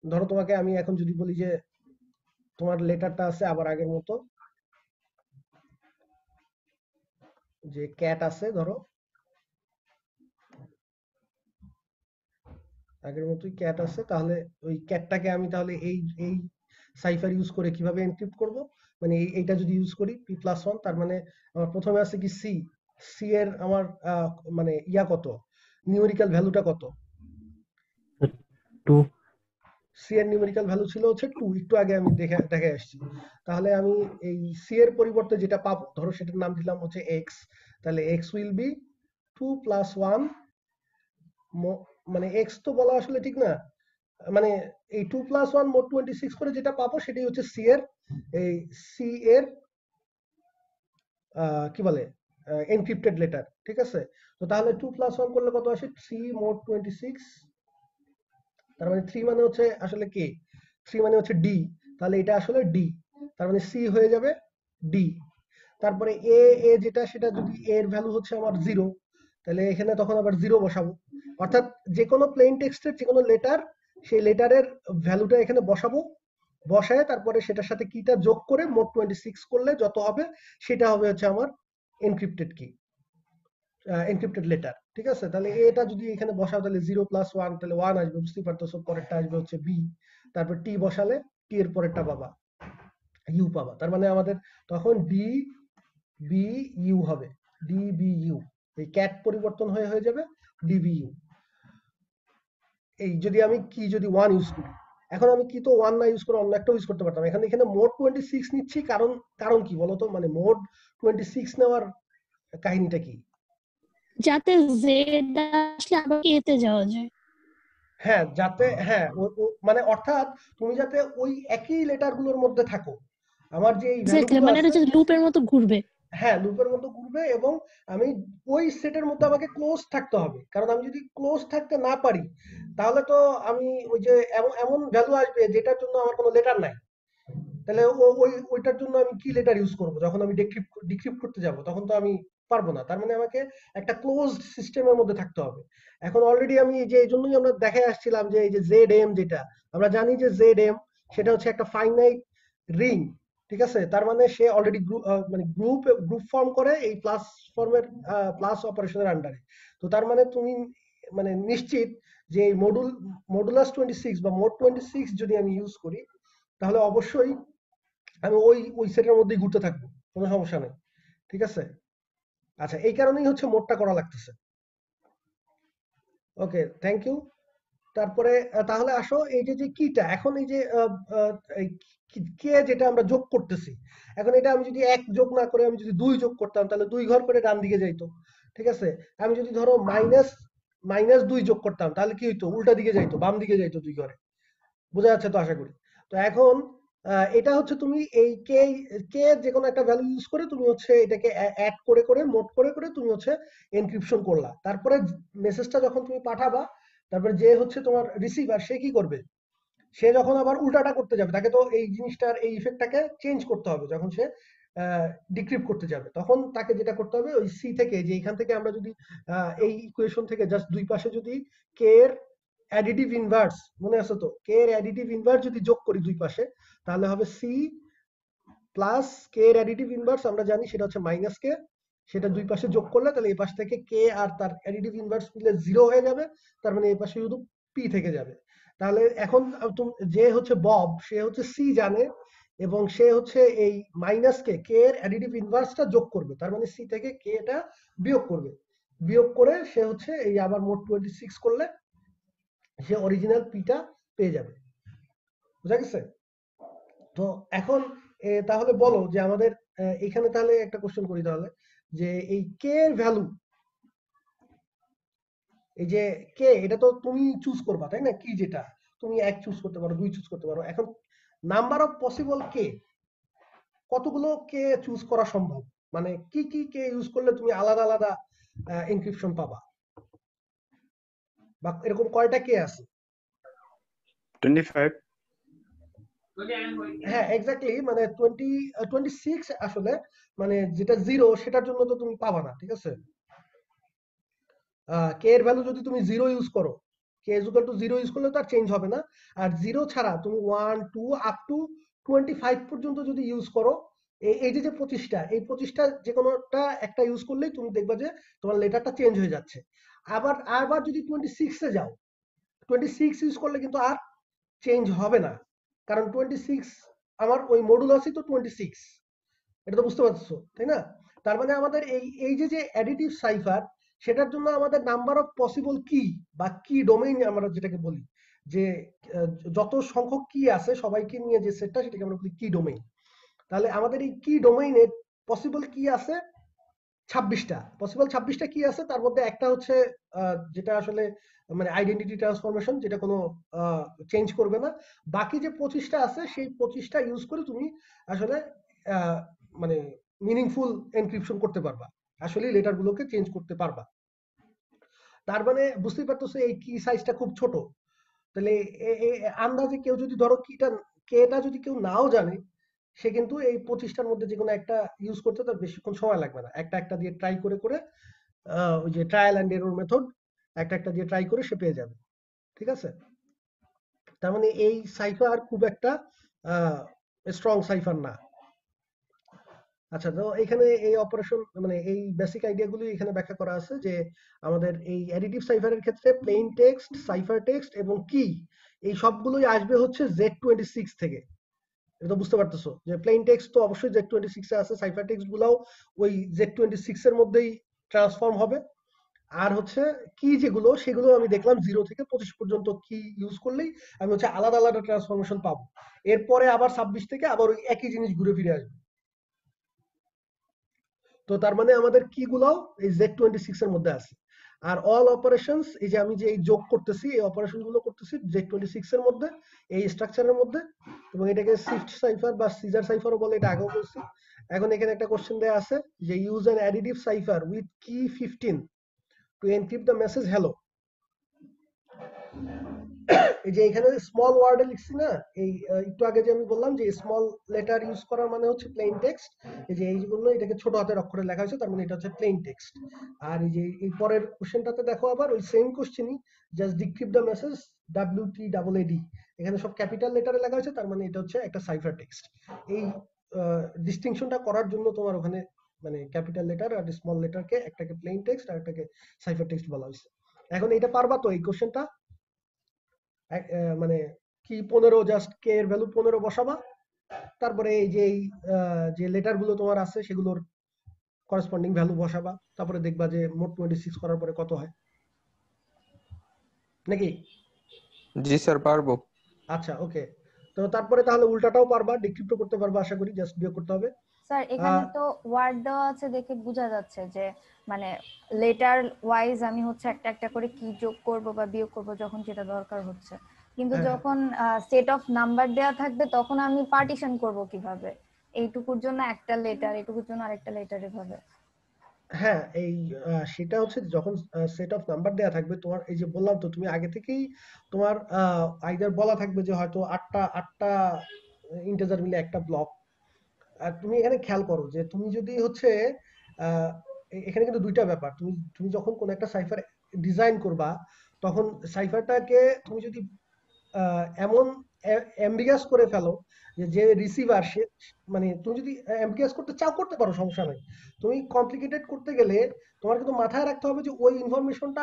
ধরো তোমাকে আমি এখন যদি বলি যে তোমার লেটারটা আছে আবার আগের মতো, যে ক্যাট আছে, ধরো আগের মতোই ক্যাট আছে, তাহলে ওই ক্যাটটাকে আমি তাহলে এই সাইফার ইউজ করে কিভাবে এনক্রিপ্ট করব, মানে এইটা যদি ইউজ করি p+1, তার মানে আমার প্রথমে আছে কি সি, সি এর আমার মানে ইয়া কত, নিউমেরিক্যাল ভ্যালুটা কত, 2 সি এর নিউমেরিক্যাল ভ্যালু ছিল হচ্ছে 2, একটু আগে আমি দেখে আসছি। তাহলে আমি এই সি এর পরিবর্তে যেটা পাবো, ধরো সেটার নাম দিলাম হচ্ছে এক্স, তাহলে এক্স উইল বি 2 + 1 মানে এক্স তো বলা আসলে ঠিক না, মানে এই 2 + 1 মোড 26 করে যেটা পাবো সেটাই হচ্ছে সি এর এই সি এর কি বলে এনক্রিপ্টেড লেটার, ঠিক আছে। তো তাহলে 2 + 1 করলে কত আসে, 3 মোড 26, তার মানে 3 মানে হচ্ছে আসলে কে, 3 মানে হচ্ছে ডি, তাহলে এটা আসলে ডি, তার মানে সি হয়ে যাবে ডি। তারপরে এ এ যেটা সেটা যদি এর ভ্যালু হচ্ছে আমার 0, তাহলে এখানে তখন আবার 0 বসাবো। অর্থাৎ যে কোনো প্লেন টেক্সটের যে কোনো লেটার, সেই লেটারের ভ্যালুটা এখানে বসাবো, বসায় তারপরে সেটার সাথে কিটা যোগ করে মোড 26 করলে যত হবে সেটা হবে হচ্ছে আমার এনক্রিপ্টেড কি, এনক্রিপ্টেড লেটার, ঠিক আছে। তাহলে এটা যদি এখানে বসাও তাহলে 0 + 1 তাহলে 1 আসবে, বুঝতেই পারতেছো। পরেরটা আসবে হচ্ছে বি, তারপর টি বসালে টি এর পরেরটা পাবা ইউ পাবা, তার মানে আমাদের তখন ডি বি ইউ হবে, ডি বি ইউ, এই ক্যাট পরিবর্তন হয়ে যাবে ডি বি ইউ। এই যদি আমি কি যদি 1 ইউজ করি, এখন আমি কি তো 1 না ইউজ করে অন্য একটা ইউজ করতে পারতাম, এখানে মোড 26 নিচ্ছি, কারণ কি বলতো, মানে মোড 26 নেওয়ার কাহিনীটা কি, যাতে জেড আসলে আবার এতে যাওয়া যায়। হ্যাঁ যাতে হ্যাঁ মানে অর্থাৎ তুমি যাতে ওই একই লেটার গুলোর মধ্যে থাকো, আমার যে এই ভ্যালুগুলো মানে এটা আছে, হচ্ছে লুপের মতো ঘুরবে। হ্যাঁ লুপের মতো ঘুরবে, এবং আমি ওই সেটের মধ্যে আমাকে ক্লোজ থাকতে হবে, কারণ আমি যদি ক্লোজ থাকতে না পারি তাহলে তো আমি ওই যে এমন ভ্যালু আসবে যেটার জন্য আমার কোনো লেটার নাই, তাহলে ওইটার জন্য আমি কি লেটার ইউজ করব, যখন আমি ডিক্রিপ্ট করতে যাব তখন তো আমি পারবো না। তার মানে আমাকে একটা ক্লোজড সিস্টেমের মধ্যে থাকতে হবে। এখন অলরেডি আমি যে এই জন্যই আমরা দেখে আসছিলাম যে এই যে জেড এম, যেটা আমরা জানি যে জেড এম সেটা হচ্ছে একটা ফাইনাইট রিং, ঠিক আছে। তার মানে সে অলরেডি মানে গ্রুপ ফর্ম করে এই প্লাস ফর্মের প্লাস অপারেশনের আন্ডারে। তো তার মানে তুমি মানে নিশ্চিত যে এই মডুলাস 26 বা মোড 26 যদি আমি ইউজ করি তাহলে অবশ্যই আমি ওই সেটের মধ্যেই ঘুরতে থাকবো, কোনো সমস্যা নেই, ঠিক আছে। আচ্ছা, এই কারণেই হচ্ছে মোডটা করা লাগতেছে। ওকে, থ্যাংক ইউ। তারপরে তাহলে আসো এই যে কিটা, এখন এই যে কে যেটা আমরা যোগ করতেছি, এখন এটা আমি যদি 1 যোগ না করে আমি যদি 2 যোগ করতাম তাহলে 2 ঘর করে ডান দিকে যাইতো, ঠিক আছে। আমি যদি ধরো -2 যোগ করতাম তাহলে কি হইতো, উল্টা দিকে যাইতো, বাম দিকে যাইতো 2 ঘরে, বোঝা যাচ্ছে তো আশা করি। তো এখন এটা হচ্ছে তুমি এই কে যে কোনো একটা ভ্যালু ইউজ করে তুমি হচ্ছে এটাকে অ্যাড করে মোড করে তুমি হচ্ছে এনক্রিপশন করলা। তারপরে মেসেজটা যখন তুমি পাঠাবা, তারপরে যে হচ্ছে তোমার রিসিভার সে কি করবে, সে যখন আবার উল্টাটা করতে যাবে তাকে তো এই জিনিসটার এই ইফেক্টটাকে চেঞ্জ করতে হবে। যখন সে ডিক্রিপ্ট করতে যাবে তখন তাকে যেটা করতে হবে, ওই সি থেকে, যে এখান থেকে আমরা যদি এই ইকুয়েশন থেকে জাস্ট দুই পাশে যদি কে এর অ্যাডিটিভ ইনভার্স, মনে আছে তো, কে এর অ্যাডিটিভ ইনভার্স যদি যোগ করি দুই পাশে তাহলে হবে সি প্লাস কে এর অ্যাডিটিভ ইনভার্স, আমরা জানি সেটা হচ্ছে মাইনাস কে, সেটা দুই পাশে যোগ করলে তাহলে এই পাশ থেকে কে আর তার অ্যাডিটিভ ইনভার্স মিলে 0 হয়ে যাবে, তার মানে এই পাশে শুধু পি থেকে যাবে। তাহলে এখন যে হচ্ছে বব সে হচ্ছে সি জানে এবং সে হচ্ছে এই মাইনাস কে এর অ্যাডিটিভ ইনভার্সটা যোগ করবে, তার মানে সি থেকে কে এটা বিয়োগ করবে, বিয়োগ করে সে হচ্ছে এই আবার মোট 26 করলে সে অরিজিনাল পিটা পেয়ে যাবে। বুঝা গেছে? তো এখন তাহলে বলো যে আমাদের এখানে তাহলে একটা কোশ্চেন করি তাহলে, যে এই কে এর ভ্যালু, এই যে কে এটা তো তুমি চুজ করবা তাই না, কি যেটা তুমি 1 চুজ করতে পারো, 2 চুজ করতে পারো। এখন নাম্বার অফ পসিবল কে, কতগুলো কে চুজ করা সম্ভব, মানে কি কি কে ইউজ করলে তুমি আলাদা আলাদা এনক্রিপশন পাবা, বা এরকম কয়টা কে আছে? 25। হ্যাঁ এক্স্যাক্টলি, মানে 26 আসলে, মানে যেটা 0 সেটার জন্য তো তুমি পাবা না, ঠিক আছে? কে এর ভ্যালু যদি তুমি 0 ইউজ করো, K is equal two 0 use করলে তো আর চেঞ্জ হবে না। আর 0 ছাড়া তুমি 1 2 আপ টু 25 পর্যন্ত যদি ইউজ করো, এই যে 25টা, এই 25টা যে কোনোটা একটা ইউজ করলেই তুমি দেখবা যে তোমার লেটারটা চেঞ্জ হয়ে যাচ্ছে। আবার যদি 26 এ যাও, 26 ইউজ করলে কিন্তু আর চেঞ্জ হবে না, কারণ 26 আমার ওই মডুলাসই তো 26, এটা তো বুঝতে পারছো তাই না? তার মানে আমাদের এই যে অ্যাডিটিভ সাইফার, সেটার জন্য আমাদের নাম্বার অফ পসিবল কি বা কি ডোমেইন আমরা যেটাকে বলি, যে যত সংখ্যক কি আছে সবাইকে নিয়ে যে সেটটা, সেটাকে আমরা বলি কি ডোমেইন। তাহলে আমাদের এই কি ডোমেইনে পসিবল কি আছে 26টা, পসিবল 26টা কি আছে, তার মধ্যে একটা হচ্ছে যেটা আসলে মানে আইডেন্টিটি ট্রান্সফরমেশন, যেটা কোনো চেঞ্জ করবে না। বাকি যে 25টা আছে সেই 25টা ইউজ করে তুমি আসলে মানে মিনিংফুল এনক্রিপশন করতে পারবা, আসলে লেটার গুলোকে চেঞ্জ করতে পারবা। তার মানে বুঝতেই পারতেছো এই কি সাইজটা খুব ছোট। তাহলে আন্দাজে কেউ যদি ধরো কেটা যদি কেউ নাও জানে, সে কিন্তু এই 25টার মধ্যে যে কোনো একটা ইউজ করতে তার বেশিক্ষণ সময় লাগবে না, একটা একটা দিয়ে ট্রাই করে করে ওই যে ট্রায়াল অ্যান্ড এরর মেথড, একটা একটা দিয়ে ট্রাই করে সে পেয়ে যাবে, ঠিক আছে? তার মানে এই সাইফার খুব একটা স্ট্রং সাইফার না। আচ্ছা, তো এখানে এই অপারেশন মানে এই বেসিক আইডিয়াগুলি এখানে ব্যাখ্যা করা আছে, যে আমাদের এই অ্যাডিটিভ সাইফারের ক্ষেত্রে প্লেইন টেক্সট, সাইফার টেক্সট এবং কি, এই সবগুলোই আসবে হচ্ছে Z26 থেকে। এটা তো বুঝতে পারতেছো যে প্লেইন টেক্সট তো অবশ্যই Z26 এ আছে, সাইফার টেক্সট গুলাও ওই Z26 এর মধ্যেই ট্রান্সফর্ম হবে। আর হচ্ছে কি যেগুলো, সেগুলো আমি দেখলাম 0 থেকে 25 পর্যন্ত কি ইউজ করলেই আমি হচ্ছে আলাদা আলাদা ট্রান্সফরমেশন পাবো। এরপরে আবার 26 থেকে আবার ওই একই জিনিস ঘুরে ফিরে আসবে। তো তার মানে আমাদের কি গুলাও এই Z26 এর মধ্যে আছে। আর অল অপারেশনস, এই যে আমি যে এই যোগ করতেছি, এই অপারেশন গুলো করতেছি Z26 এর মধ্যে, এই স্ট্রাকচারের মধ্যে, এবং এটাকে শিফট সাইফার বা সিজার সাইফারও বলে, এটা আগেও বলছি। এখন এখানে একটা কোশ্চেন দেয়া আছে যে use an additive cipher with key 15 to encrypt the message hello. এই যে এখানে স্মল ওয়ার্ডে লিখছি না, এই একটু আগে যে আমি বললাম যে স্মল লেটার ইউজ করার মানে হচ্ছে প্লেন টেক্সট, এই যে এইগুলো এটাকে ছোট হাতের অক্ষরে লেখা হয়েছে, তার মানে এটা হচ্ছে প্লেন টেক্সট। আর এই যে এই পরের কোশ্চেনটাতে দেখো আবার ওই সেম কোশ্চেনই, just decrypt the message WTAAD, এখানে সব ক্যাপিটাল লেটারে লেখা হয়েছে, তার মানে এটা হচ্ছে একটা সাইফার টেক্সট। এই ডিস্টিংশনটা করার জন্য তোমার ওখানে মানে ক্যাপিটাল লেটার আর স্মল লেটারকে একটাকে প্লেন টেক্সট আর একটাকে সাইফার টেক্সট বলা হয়েছে। এখন এটা পারবা তো এই কোশ্চেনটা, মানে কি 15, জাস্ট কে এর ভ্যালু 15 বসাবা, তারপরে এই যে যে লেটার গুলো তোমার আছে সেগুলোর করেসপন্ডিং ভ্যালু বসাবা, তারপরে দেখবা যে মোট 26 করার পরে কত হয়, নাকি? জি স্যার, পারবো। আচ্ছা ওকে, তো তারপরে তাহলে উল্টাটাও পারবা, ডিক্রিপ্টও করতে পারবা আশা করি, জাস্ট বিয়োগ করতে হবে। স্যার এখানে তো ওয়ার্ড দেওয়া আছে দেখে বোঝা যাচ্ছে যে মানে লেটার ওয়াইজ আমি হচ্ছে একটা একটা করে কি যোগ করব বা বিয়োগ করব যখন যেটা দরকার হচ্ছে, কিন্তু যখন সেট অফ নাম্বার দেয়া থাকবে তখন আমি পার্টিশন করব কিভাবে, এইটুকুর জন্য একটা লেটার, এইটুকুর জন্য আরেকটা লেটার, এভাবে? হ্যাঁ, এই সেটা হচ্ছে যখন সেট অফ নাম্বার দেয়া থাকবে তোমার, এই যে বললাম তো তুমি আগে থেকেই তোমার আইদার বলা থাকবে যে হয়তো আটটা ইন্টিজার মিলে একটা ব্লক। আর তুমি এখানে খেয়াল করো যে তুমি যদি হচ্ছে এখানে কিন্তু দুইটা ব্যাপার, তুমি যখন কোন একটা সাইফার ডিজাইন করবা, তখন সাইফারটাকে তুমি যদি এমন অ্যাম্বিগাস করে ফেলো যে রিসিভার সে, মানে তুমি যদি অ্যাম্বিগাস করতে চাও করতে পারো, সমস্যা নাই। তুমি কমপ্লিকেটেড করতে গেলে তোমার কিন্তু মাথায় রাখতে হবে যে ওই ইনফরমেশনটা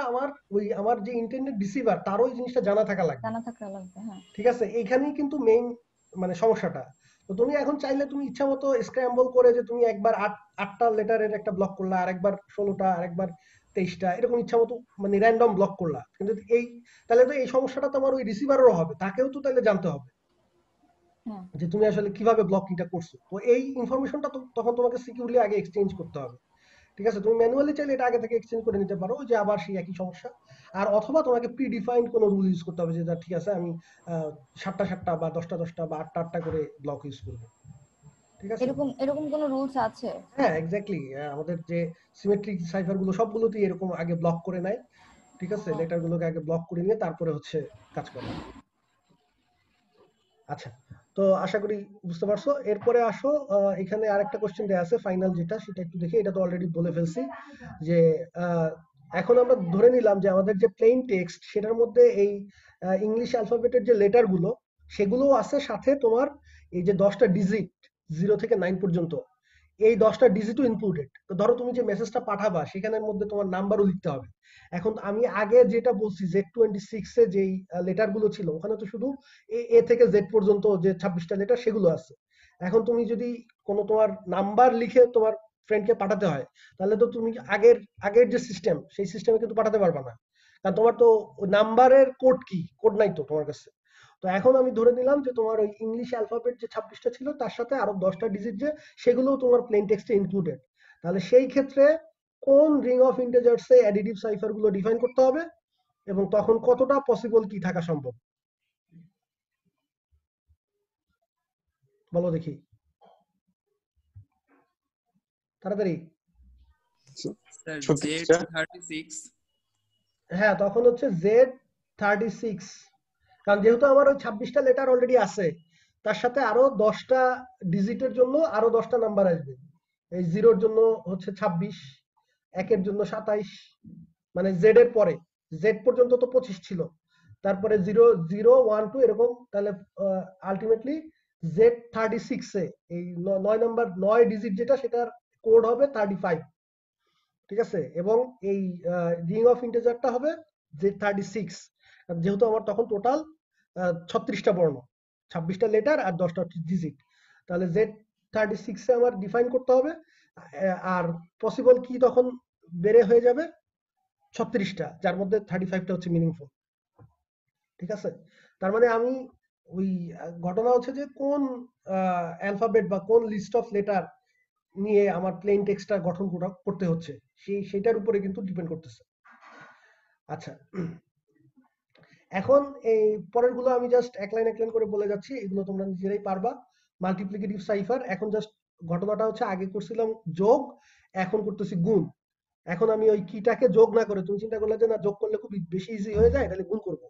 আমার যে ইন্টারনেট রিসিভার তারও ওই জিনিসটা জানা থাকা লাগবে। জানা থাকা লাগবে, হ্যাঁ। ঠিক আছে, এইখানেই কিন্তু মেইন মানে সমস্যাটা। তো তুমি এখন চাইলে তুমি ইচ্ছা মতো স্ক্র্যাম্বল করে যে তুমি একবার 8টা লেটারের একটা ব্লক করলা, আরেকবার 16টা, আরেকবার 23টা, এরকম ইচ্ছা মতো মানে র্যান্ডম ব্লক করলা, কিন্তু তাহলে তো এই সমস্যাটা তোমার ওই রিসিভারেরও হবে, তাকেও তো তাহলে জানতে হবে হ্যাঁ, যে তুমি আসলে কিভাবে ব্লকিংটা করছো। তো এই ইনফরমেশনটা তখন তোমাকে সিকিউরলি আগে এক্সচেঞ্জ করতে হবে। ঠিক আছে, তুমি ম্যানুয়ালি চাইলে এটা আগে থেকে এক্সচেঞ্জ করে নিতে পারো, ওই যে আবার সেই একই সমস্যা। আর অথবা তোমাকে প্রি ডিফাইন্ড কোনো রুল ইউজ করতে হবে যে ঠিক আছে আমি 7টা বা 10টা বা 8টা করে ব্লক ইউজ করবো। ঠিক আছে, এরকম এরকম কোনো রুলস আছে? হ্যাঁ এক্স্যাক্টলি, আমাদের যে সিমেট্রিক সাইফার গুলো সবগুলোতেই এরকম আগে ব্লক করে নেয়। ঠিক আছে, লেটার গুলোকে আগে ব্লক করে নিয়ে তারপরে হচ্ছে কাজ করে। আচ্ছা, তো আশা করি বুঝতে পারছো। এরপরে আসো, এখানে আরেকটা কোশ্চেন দেয়া আছে ফাইনাল, যেটা সেটা একটু দেখি। এটা তো অলরেডি বলে ফেলছি যে এখন আমরা ধরে নিলাম যে আমাদের যে প্লেন টেক্সট সেটার মধ্যে এই ইংলিশ অ্যালফাবেটের যে লেটার গুলো সেগুলোও আছে, সাথে তোমার এই যে 10টা ডিজিট 0 থেকে 9 পর্যন্ত, এই 10টা ডিজিটও ইনক্লুডেড। তো ধরো তুমি যে মেসেজটা পাঠাবা সেখানের মধ্যে তোমার নাম্বারও লিখতে হবে। এখন আমি আগে যেটা বলছি Z26 এ যেই লেটার গুলো ছিল ওখানে তো শুধু এ থেকে জেড পর্যন্ত যে 26টা লেটার সেগুলো আছে। এখন তুমি যদি কোনো তোমার নাম্বার লিখে তোমার ফ্রেন্ডকে পাঠাতে হয়, তাহলে তো তুমি আগের যে সিস্টেম সেই সিস্টেমে কিন্তু পাঠাতে পারবা না, কারণ তোমার তো নাম্বারের কোড নাই তো তোমার কাছে। তো এখন আমি ধরে নিলাম যে তোমার ওই ইংলিশ অ্যালফাবেট যে 26টা ছিল তার সাথে আরো 10টা ডিজিট যে সেগুলোও তোমার প্লেন টেক্সটে ইনক্লুডেড। তাহলে সেই ক্ষেত্রে কোন রিং অফ ইন্টিজার্সে অ্যাডিটিভ সাইফার গুলো ডিফাইন করতে হবে এবং তখন কতটা পসিবল কি থাকা সম্ভব, বলো দেখি তাড়াতাড়ি। স্যার সতীশটা Z36। হ্যাঁ, তখন হচ্ছে Z36, কারণ যেহেতু আমার ওই 26টা লেটার অলরেডি আছে, তার সাথে আরো 10টা ডিজিটের জন্য আরো 10টা নাম্বার আসবে। এই 0-র জন্য হচ্ছে 26, 1-এর জন্য 27, মানে জেড এর পরে জেড পর্যন্ত তো 25 ছিল, তারপরে 0 0 1 2 এরকম। তাহলে আলটিমেটলি Z36 এ এই 9 ডিজিট যেটা সেটার কোড হবে 35। ঠিক আছে, এবং এই রিং অফ ইন্টিজারটা হবে Z36, যেহেতু আমার তখন টোটাল 36টা বর্ণ, 26টা লেটার আর 10টা ডিজিট। তাহলে Z36 এ আমার ডিফাইন করতে হবে। আর পসিবল কি তখন বেড়ে হয়ে যাবে 36টা, যার মধ্যে 35টা হচ্ছে মিনিংফুল। ঠিক আছে, তার মানে আমি ওই ঘটনা হচ্ছে যে কোন অ্যালফাবেট বা কোন লিস্ট অফ লেটার নিয়ে আমার প্লেন টেক্সটটা গঠন করতে হচ্ছে সেটার উপরে কিন্তু ডিপেন্ড করতেছে। আচ্ছা, এখন এই পরের গুলো আমি জাস্ট এক লাইন করে বলে যাচ্ছি, এগুলো তোমরা নিজেরাই পারবা। মাল্টিপ্লিকেটিভ সাইফার, এখন জাস্ট ঘটনাটা হচ্ছে আগে করছিলাম যোগ, এখন করতেছি গুণ। এখন আমি ওই কিটাকে যোগ না করে, তুমি চিন্তা করলে যে না যোগ করলে খুব বেশি ইজি হয়ে যায়, তাহলে গুণ করব।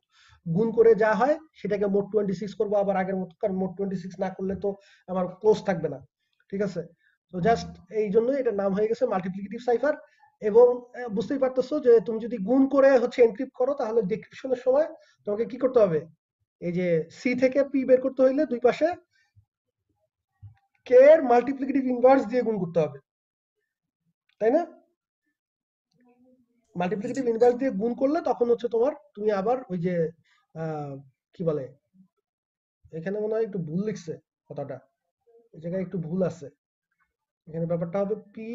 গুণ করে যা হয় সেটাকে মোট 26 করবো আবার আগের মতো, কারণ মোট 26 না করলে তো আমার ক্লোজ থাকবে না। ঠিক আছে, তো জাস্ট এই জন্যই এটার নাম হয়ে গেছে মাল্টিপ্লিকেটিভ সাইফার। এবং বুঝতেই পারতেছো যে তুমি যদি গুণ করে হচ্ছে এনক্রিপ্ট করো, তাহলে ডিক্রিপশনের সময় তোমাকে কি করতে হবে, এই যে সি থেকে পি বের করতে হইলে দুই পাশে কে এর মাল্টিপ্লিকেটিভ ইনভার্স দিয়ে গুণ করতে হবে, তাই না? মাল্টিপ্লিকেটিভ ইনভার্স দিয়ে গুণ করলে তখন হচ্ছে তুমি আবার ওই যে কি বলে, এখানে মনে হয় একটু ভুল লিখছে কথাটা, এই জায়গায় একটু ভুল আছে। এখানে ব্যাপারটা হবে পি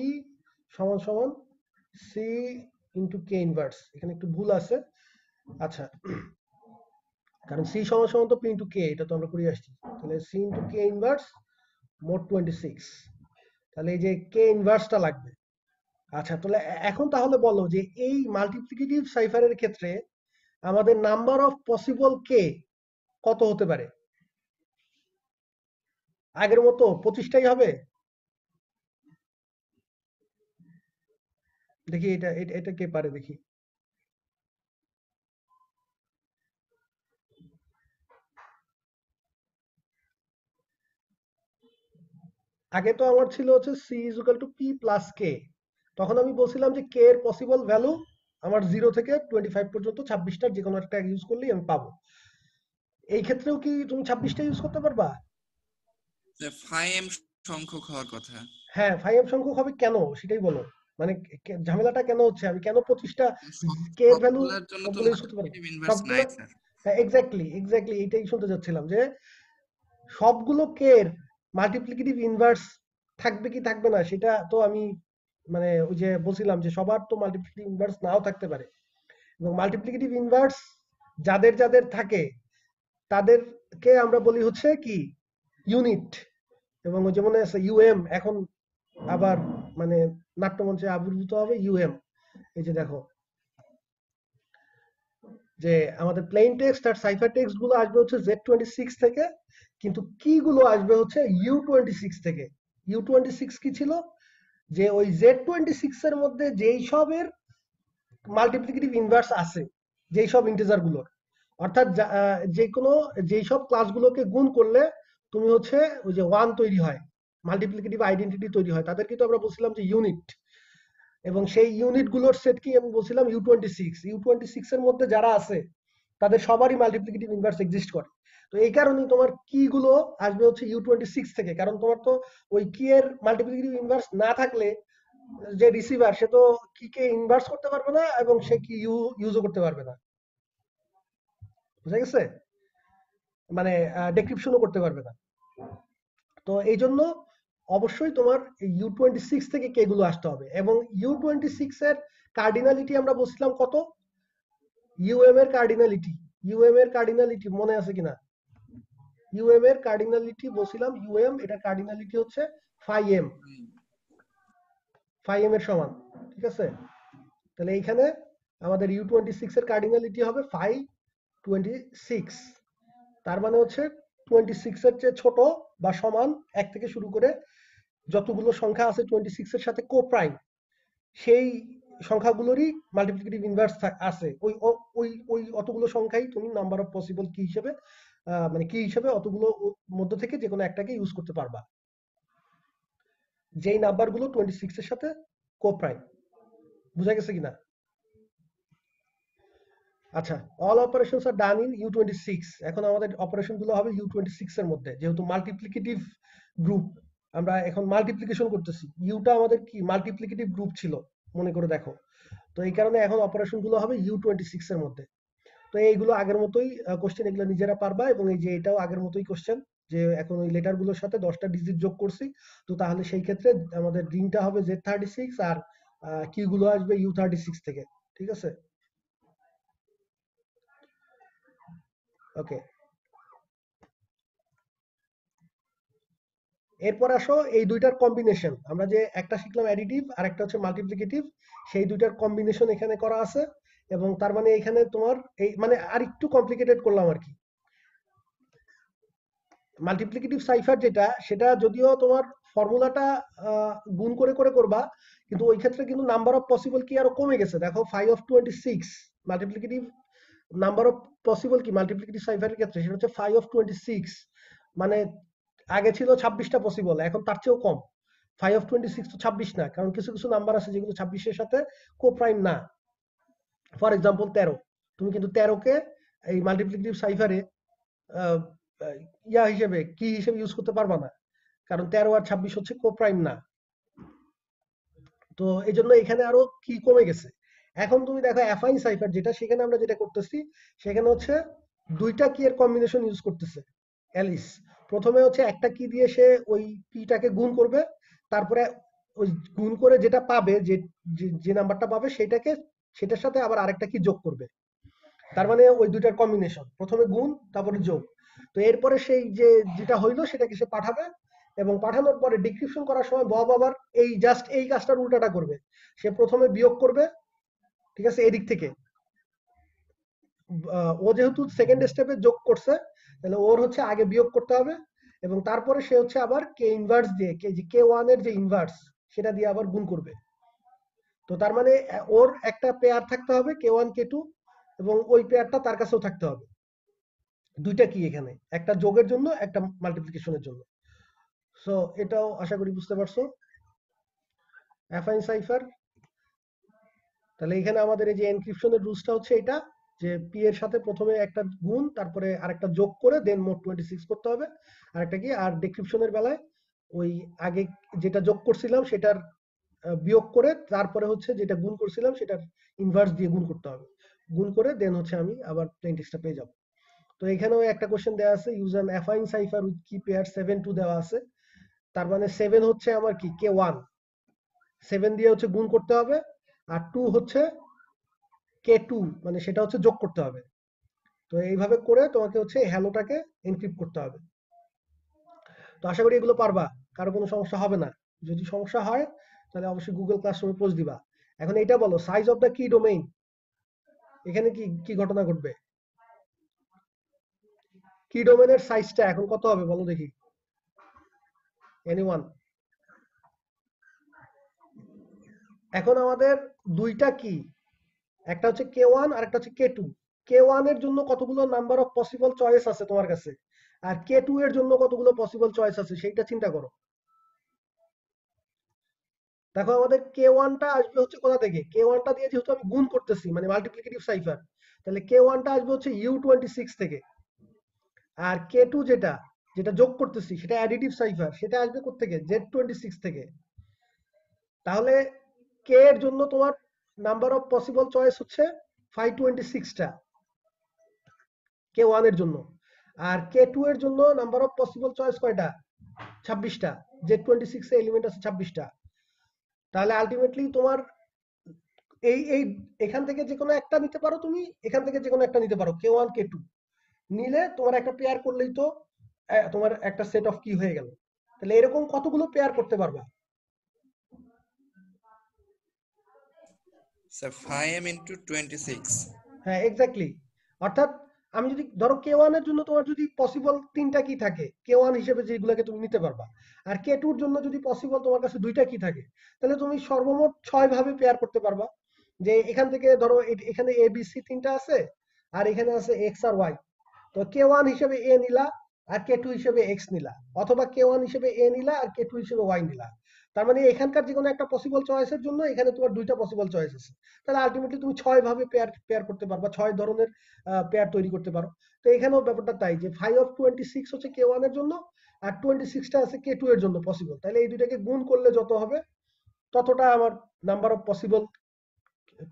সমান সমান সি ইন্টু কে ইনভার্স, এখানে একটু ভুল আছে। আচ্ছা, কারণ সি সমান সমান তো পি ইন্টু কে, এটা তো আমরা করে আসছি। তাহলে সি ইন্টু কে ইনভার্স মোট 26, তাহলে এই যে কে ইনভার্সটা লাগবে। আচ্ছা, তাহলে এখন তাহলে বলো যে এই মাল্টিপ্লিকেটিভ সাইফারের ক্ষেত্রে আমাদের নাম্বার অফ পসিবল কে কত হতে পারে? আগের মতো 25টাই হবে? দেখি এটা কে পারে দেখি। আগে তো আমার ছিল হচ্ছে c is equal to p plus k, তখন আমি বলছিলাম যে k এর পসিবল ভ্যালু আমার 0 থেকে 25 পর্যন্ত 26টার যে কোনো একটা ইউজ করলেই আমি পাবো। এই ক্ষেত্রেও কি তুমি 26টা ইউজ করতে পারবা? 5m সংখ্যক হওয়ার কথা। হ্যাঁ 5m সংখ্যক হবে কেন সেটাই বলো, মানে ঝামেলাটা কেন হচ্ছে, আমি কেন 25টা কে এর ভ্যালু সবগুলোর জন্য তো সবগুলো ইউজ করতে পারবো? মাল্টিপ্লিকেটিভ ইনভার্স সবগুলো, নাই স্যার। হ্যাঁ এক্স্যাক্টলি এটাই শুনতে যাচ্ছিলাম যে সবগুলো কে এর মাল্টিপ্লিকেটিভ ইনভার্স থাকবে কি থাকবে না সেটা তো আমি মানে ওই যে বলছিলাম যে সবার তো মাল্টিপ্লিকেটিভ ইনভার্স নাও থাকতে পারে, এবং মাল্টিপ্লিকেটিভ ইনভার্স যাদের যাদের থাকে তাদেরকে আমরা বলি হচ্ছে কি ইউনিট, এবং ওই যেমন আছে ইউএম, এখন আবার মানে নাট্যমঞ্চে আবির্ভূত হবে ইউএম। এই যে দেখো যে আমাদের প্লেন টেক্সট আর সাইফার টেক্সট গুলো আসবে হচ্ছে Z26 থেকে, কিন্তু কি গুলো আসবে হচ্ছে U26 থেকে। U26 কি ছিল, যে ওই Z26 এর মধ্যে যেই সবের মাল্টিপ্লিকেটিভ ইনভার্স আছে, যেই সব ইন্টিজার গুলোর, অর্থাৎ যে কোনো যেই সব ক্লাসগুলোকে গুণ করলে তুমি হচ্ছে ওই যে 1 তৈরি হয়, মাল্টিপ্লিকেটিভ আইডেন্টিটি তৈরি হয়, তাদেরকে তো আমরা বলছিলাম যে ইউনিট, এবং সেই ইউনিট গুলোর সেট কি আমি বলছিলাম U26 এর মধ্যে যারা আছে তাদের সবারই মাল্টিপ্লিকেটিভ ইনভার্স এক্সিস্ট করে। তো এই কারণেই তোমার কি গুলো আসবে হচ্ছে U26 থেকে, কারণ তোমার তো ওই কি এর মাল্টিপ্লিকেটিভ ইনভার্স না থাকলে যে রিসিভার সে তো কি কে ইনভার্স করতে পারবে না, এবং সে কি ইউজও করতে পারবে না, বুঝা গেছে, মানে ডেক্রিপশনও করতে পারবে না। তো এই জন্য অবশ্যই তোমার U26 থেকে কে গুলো আসতে হবে, এবং U26 এর কার্ডিনালিটি আমরা বলছিলাম কত, ইউএম এর কার্ডিনালিটি মনে আছে কিনা? ইউএম এর কার্ডিনালিটি বলছিলাম, ইউএম এটা কার্ডিনালিটি হচ্ছে 5m এর সমান, ঠিক আছে? তাহলে এইখানে আমাদের U26 এর কার্ডিনালিটি হবে 526, তার মানে হচ্ছে 26 এর চেয়ে ছোট বা সমান 1 থেকে শুরু করে যতগুলো সংখ্যা আছে 26 এর সাথে কোপ্রাইম, সেই সংখ্যাগুলোরই মাল্টিপ্লিকেটিভ ইনভার্স আছে, ওই অতগুলো সংখ্যাই তুমি নাম্বার অফ পসিবল কি হিসেবে মানে কি হিসেবে অতগুলো মধ্য থেকে যে কোনো একটাকে ইউজ করতে পারবা, যেই নাম্বারগুলো 26 এর সাথে কোপ্রাইম। বুঝা গেছে কিনা? আচ্ছা, all operations are done in U26। এখন আমাদের অপারেশন গুলো হবে U26 এর মধ্যে, যেহেতু মাল্টিপ্লিকেটিভ গ্রুপ, আমরা এখন মাল্টিপ্লিকেশন করতেছি, ইউটা আমাদের কি মাল্টিপ্লিকেটিভ গ্রুপ ছিল মনে করে দেখো, তো এই কারণে এখন অপারেশন গুলো হবে U26 এর মধ্যে। তো এইগুলো আগের মতোই কোশ্চেন, এগুলো নিজেরা পারবা, এবং এই যে এটাও আগের মতোই কোশ্চেন, যে এখন ওই লেটার গুলোর সাথে 10টা ডিজিট যোগ করছি, তো তাহলে সেই ক্ষেত্রে আমাদের রিংটা হবে Z36 আর কিউ গুলো আসবে U36 থেকে, ঠিক আছে? ওকে, এরপর আসো এই দুইটার কম্বিনেশন, আমরা যে একটা শিখলাম অ্যাডিটিভ আর একটা হচ্ছে মাল্টিপ্লিকেটিভ, সেই দুইটার কম্বিনেশন এখানে করা আছে, এবং তার মানে এখানে তোমার এই মানে আর একটু কমপ্লিকেটেড করলাম আর কি। মাল্টিপ্লিকেটিভ সাইফার যেটা, সেটা যদিও তোমার ফর্মুলাটা গুণ করে করে করবা, কিন্তু ওই ক্ষেত্রে কিন্তু নাম্বার অফ পসিবল কি আরো কমে গেছে, দেখো 5 মাল্টিপ্লিকেটিভ নাম্বার অফ পসিবল কি মাল্টিপ্লিকেটিভ সাইফারের ক্ষেত্রে, সেটা হচ্ছে 5 মানে আগে ছিল 26টা পসিবল, এখন তার চেয়েও কম। 5 তো 26 না, কারণ কিছু কিছু নাম্বার আছে যেগুলো 26-এর সাথে কোপ্রাইম না। ফর এক্সাম্পল 13, তুমি কিন্তু 13কে এই মাল্টিপ্লিকেটিভ সাইফারে ইয়া হিসেবে কি হিসেবে ইউজ করতে পারবা না, কারণ 13 আর 26 হচ্ছে কোপ্রাইম না। তো এই জন্য এখানে আরো কি কমে গেছে। এখন তুমি দেখো অ্যাফাইন সাইফার যেটা, সেখানে আমরা যেটা করতেছি, সেখানে হচ্ছে দুইটা কি এর কম্বিনেশন ইউজ করতেছে অ্যালিস। প্রথমে হচ্ছে একটা কি দিয়ে সে ওই কিটাকে গুণ করবে, তারপরে ওই গুণ করে যেটা পাবে, যে নাম্বারটা পাবে সেটার সাথে আবার আরেকটা কি যোগ করবে, তার মানে ওই দুইটার কম্বিনেশন, প্রথমে গুণ তারপরে যোগ। তো এরপরে সেই যেটা হইলো সেটাকে সে পাঠাবে, এবং পাঠানোর পরে ডিক্রিপশন করার সময় বব আবার এই জাস্ট এই কাজটার উল্টাটা করবে, সে প্রথমে বিয়োগ করবে, ঠিক আছে, এদিক থেকে ও যেহেতু সেকেন্ড স্টেপে যোগ করছে, তাহলে ওর হচ্ছে আগে বিয়োগ করতে হবে, এবং তারপরে সে হচ্ছে আবার কে ইনভার্স দিয়ে K1 এর যে ইনভার্স সেটা দিয়ে আবার গুণ করবে। তো তার মানে ওর একটা পেয়ার থাকতে হবে K1 K2, এবং ওই পেয়ারটা তার কাছেও থাকতে হবে। দুইটা কি এখানে, একটা যোগের জন্য একটা মাল্টিপ্লিকেশনের জন্য। সো এটাও আশা করি বুঝতে পারছো অ্যাফাইন সাইফার। তাহলে এখানে আমাদের এই যে এনক্রিপশনের রুলসটা হচ্ছে এটা, যে পি এর সাথে প্রথমে একটা গুণ তারপরে আরেকটা যোগ করে দেন মোট 26 করতে হবে। আরেকটা কি, আর ডেক্রিপশনের বেলায় ওই আগে যেটা যোগ করছিলাম সেটার বিয়োগ করে তারপরে হচ্ছে যেটা গুণ করছিলাম সেটার ইনভার্স দিয়ে গুণ করতে হবে। গুণ করে দেন হচ্ছে আমি আবার প্লেন টেক্সটটা পেয়ে যাব। তো এখানেও একটা কোশ্চেন দেওয়া আছে, use an affine cipher with কি পেয়ার 7 2 দেওয়া আছে। তার মানে 7 হচ্ছে আমার কি K1, 7 দিয়ে হচ্ছে গুণ করতে হবে, আর 2 হচ্ছে K2, মানে সেটা হচ্ছে যোগ করতে হবে। তো এইভাবে করে তোমাকে হচ্ছে হ্যালোটাকে এনক্রিপ্ট করতে হবে। তো আশা করি এগুলো পারবা, কারো কোনো সমস্যা হবে না। যদি সমস্যা হয় তাহলে অবশ্যই গুগল ক্লাসরুমে পোস্ট দিবা। এখন এটা বলো, সাইজ অফ দ্য কি ডোমেইন, এখানে কি কি ঘটনা ঘটবে? কি ডোমেইনের সাইজটা এখন কত হবে বলো দেখি, এনিওয়ান? এখন আমাদের দুইটা কি, একটা হচ্ছে K1 আর একটা হচ্ছে K2। K1 এর জন্য কতগুলো নাম্বার অফ পসিবল চয়েস আছে তোমার কাছে, আর K2 এর জন্য কতগুলো পসিবল চয়েস আছে সেইটা চিন্তা করো। দেখো আমাদের K1 টা আসবে হচ্ছে কোথা থেকে, K1 টা দিয়ে যেহেতু আমি গুণ করতেছি মানে মাল্টিপ্লিকেটিভ সাইফার, তাহলে K1 টা আসবে হচ্ছে U26 থেকে। আর K2 যেটা যেটা যোগ করতেছি সেটা অ্যাডিটিভ সাইফার, সেটা আসবে কোত্থেকে, Z26 থেকে। তাহলে K এর জন্য তোমার নাম্বার অফ পসিবল চয়েস হচ্ছে 526টা K1 এর জন্য, আর K2 এর জন্য নাম্বার অফ পসিবল চয়েস কয়টা, 26টা। Z26 এ এলিমেন্ট আছে 26টা। তাহলে আলটিমেটলি তোমার এই এই এখান থেকে যে কোনো একটা নিতে পারো, তুমি এখান থেকে যে কোনো একটা নিতে পারো, K1 K2 নিলে তোমার একটা পেয়ার করলেই তো তোমার একটা সেট অফ কি হয়ে গেল। তাহলে এরকম কতগুলো পেয়ার করতে পারবা? Sir 5m into 26। হ্যাঁ এক্স্যাক্টলি। অর্থাৎ আমি যদি ধরো K1 এর জন্য তোমার যদি পসিবল 3টা কি থাকে K1 হিসেবে যেগুলোকে তুমি নিতে পারবা, আর K2 এর জন্য যদি পসিবল তোমার কাছে 2টা কি থাকে, তাহলে তুমি সর্বমোট 6 ভাবে পেয়ার করতে পারবা। যে এখান থেকে ধরো এখানে A B C 3টা আছে, আর এখানে আছে X আর Y। তো K1 হিসেবে A নিলা, আর K2 হিসেবে X নিলা, অথবা K1 হিসেবে A নিলা আর K2 হিসেবে Y নিলা। তার মানে এখানকার যে কোনো একটা পসিবল চয়েসের জন্য এখানে তোমার 2টা পসিবল চয়েস আছে। তাহলে আলটিমেটলি তুমি 6 ভাবে পেয়ার করতে পারবা, 6 ধরনের পেয়ার তৈরি করতে পারো। তো এখানেও ব্যাপারটা তাই, যে 5 of 26 হচ্ছে K1 এর জন্য, আর 26টা আছে K2 এর জন্য পসিবল। তাহলে এই দুইটাকে গুণ করলে যত হবে ততটা আমার number of possible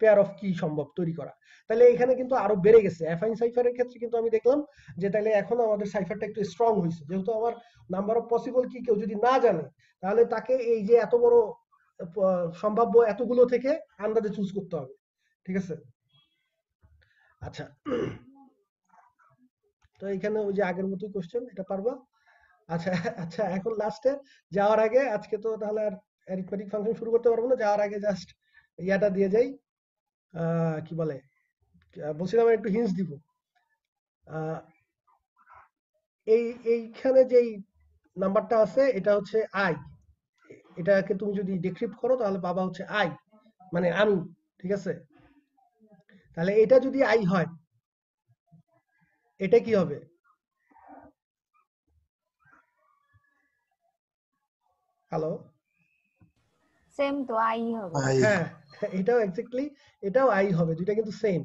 pair of কি সম্ভব তৈরি করা। তাহলে এখানে কিন্তু আরো বেড়ে গেছে। অ্যাফাইন সাইফারের ক্ষেত্রে কিন্তু আমি দেখলাম যে তাহলে এখন আমাদের সাইফারটা একটু স্ট্রং হয়েছে, যেহেতু আমার নাম্বার অফ পসিবল কি কেউ যদি না জানে তাহলে তাকে এই যে এত বড় সম্ভাব্য এতগুলো থেকে আন্দাজে চুজ করতে হবে। ঠিক আছে? আচ্ছা, তো এখানে ওই যে আগের মতোই কোশ্চেন, এটা পারবা? আচ্ছা আচ্ছা, এখন লাস্টে যাওয়ার আগে আজকে তো তাহলে আর অ্যারিথমেটিক ফাংশন শুরু করতে পারবো না, যাওয়ার আগে জাস্ট ইয়াটা দিয়ে যাই, কি বলে, বলছিলাম একটু হিন্টস দিব। এইখানে যেই নাম্বারটা আছে এটা হচ্ছে আই, এটাকে তুমি যদি ডিক্রিপ্ট করো তাহলে পাবা হচ্ছে আই, মানে আমি। ঠিক আছে? তাহলে এটা যদি আই হয় এটা কি হবে? হ্যালো? সেম তো আই হবে। হ্যাঁ, এটাও এক্স্যাক্টলি, এটাও আই হবে, দুইটা কিন্তু সেম।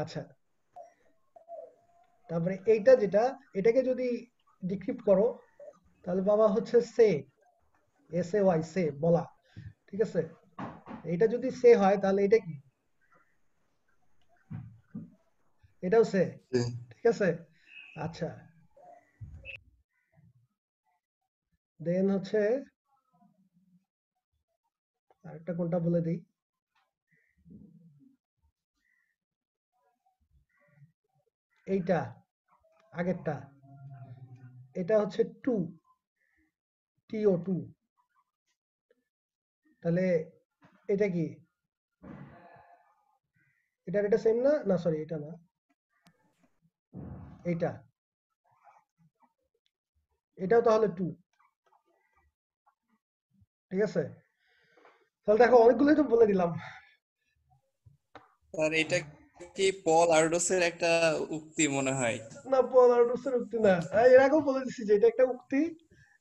আচ্ছা, তারপরে এইটা যেটা, এটাকে যদি ডিক্রিপ্ট করো তাহলে বাবা হচ্ছে সে, SAY, সে বলা। ঠিক আছে? এটা যদি সে হয় তাহলে এটা কি, এটাও সে। ঠিক আছে? আচ্ছা, দেন হচ্ছে আরেকটা কোনটা বলে দিই, এইটা আগেরটা, এটা হচ্ছে টু, TO2। তাহলে এটা কি, এটা সেম না, না সরি এটা না, এইটা, এটাও তাহলে টু। ঠিক আছে? তাহলে দেখো অনেকগুলোই তো বলে দিলাম। স্যার এটা কি পল আরডোসের একটা উক্তি মনে হয়? না, পলার্ডোসের উক্তি না। এর আগেও বলে দিছি যে এটা একটা উক্তি,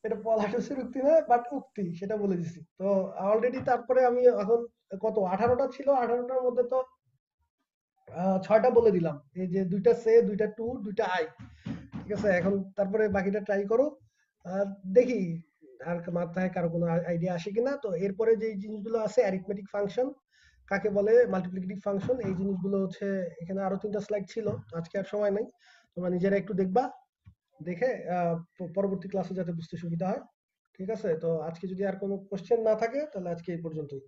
এটা পলার্ডোসের উক্তি না, বাট উক্তি, সেটা বলে দিছি তো অলরেডি। তারপরে আমি এখন কত 18টা ছিল, 18টার মধ্যে তো 6টা বলে দিলাম, এই যে 2টা সে, 2টা টু, 2টা আই। ঠিক আছে, এখন তারপরে বাকিটা ট্রাই করো, আর দেখি আর মাথায় কারো কোনো আইডিয়া আসে কিনা। তো এরপরে যে জিনিসগুলো আছে, অ্যারিথমেটিক ফাংশন কাকে বলে, মাল্টিপ্লিকেটিভ ফাংশন, এই জিনিসগুলো হচ্ছে এখানে আরো 3টা স্লাইড ছিল, আজকে আর সময় নেই, তোমরা নিজেরা একটু দেখবা, দেখে পরবর্তী ক্লাসে যাতে বুঝতে সুবিধা হয়। ঠিক আছে, তো আজকে যদি আর কোনো কোশ্চেন না থাকে তাহলে আজকে এই পর্যন্তই।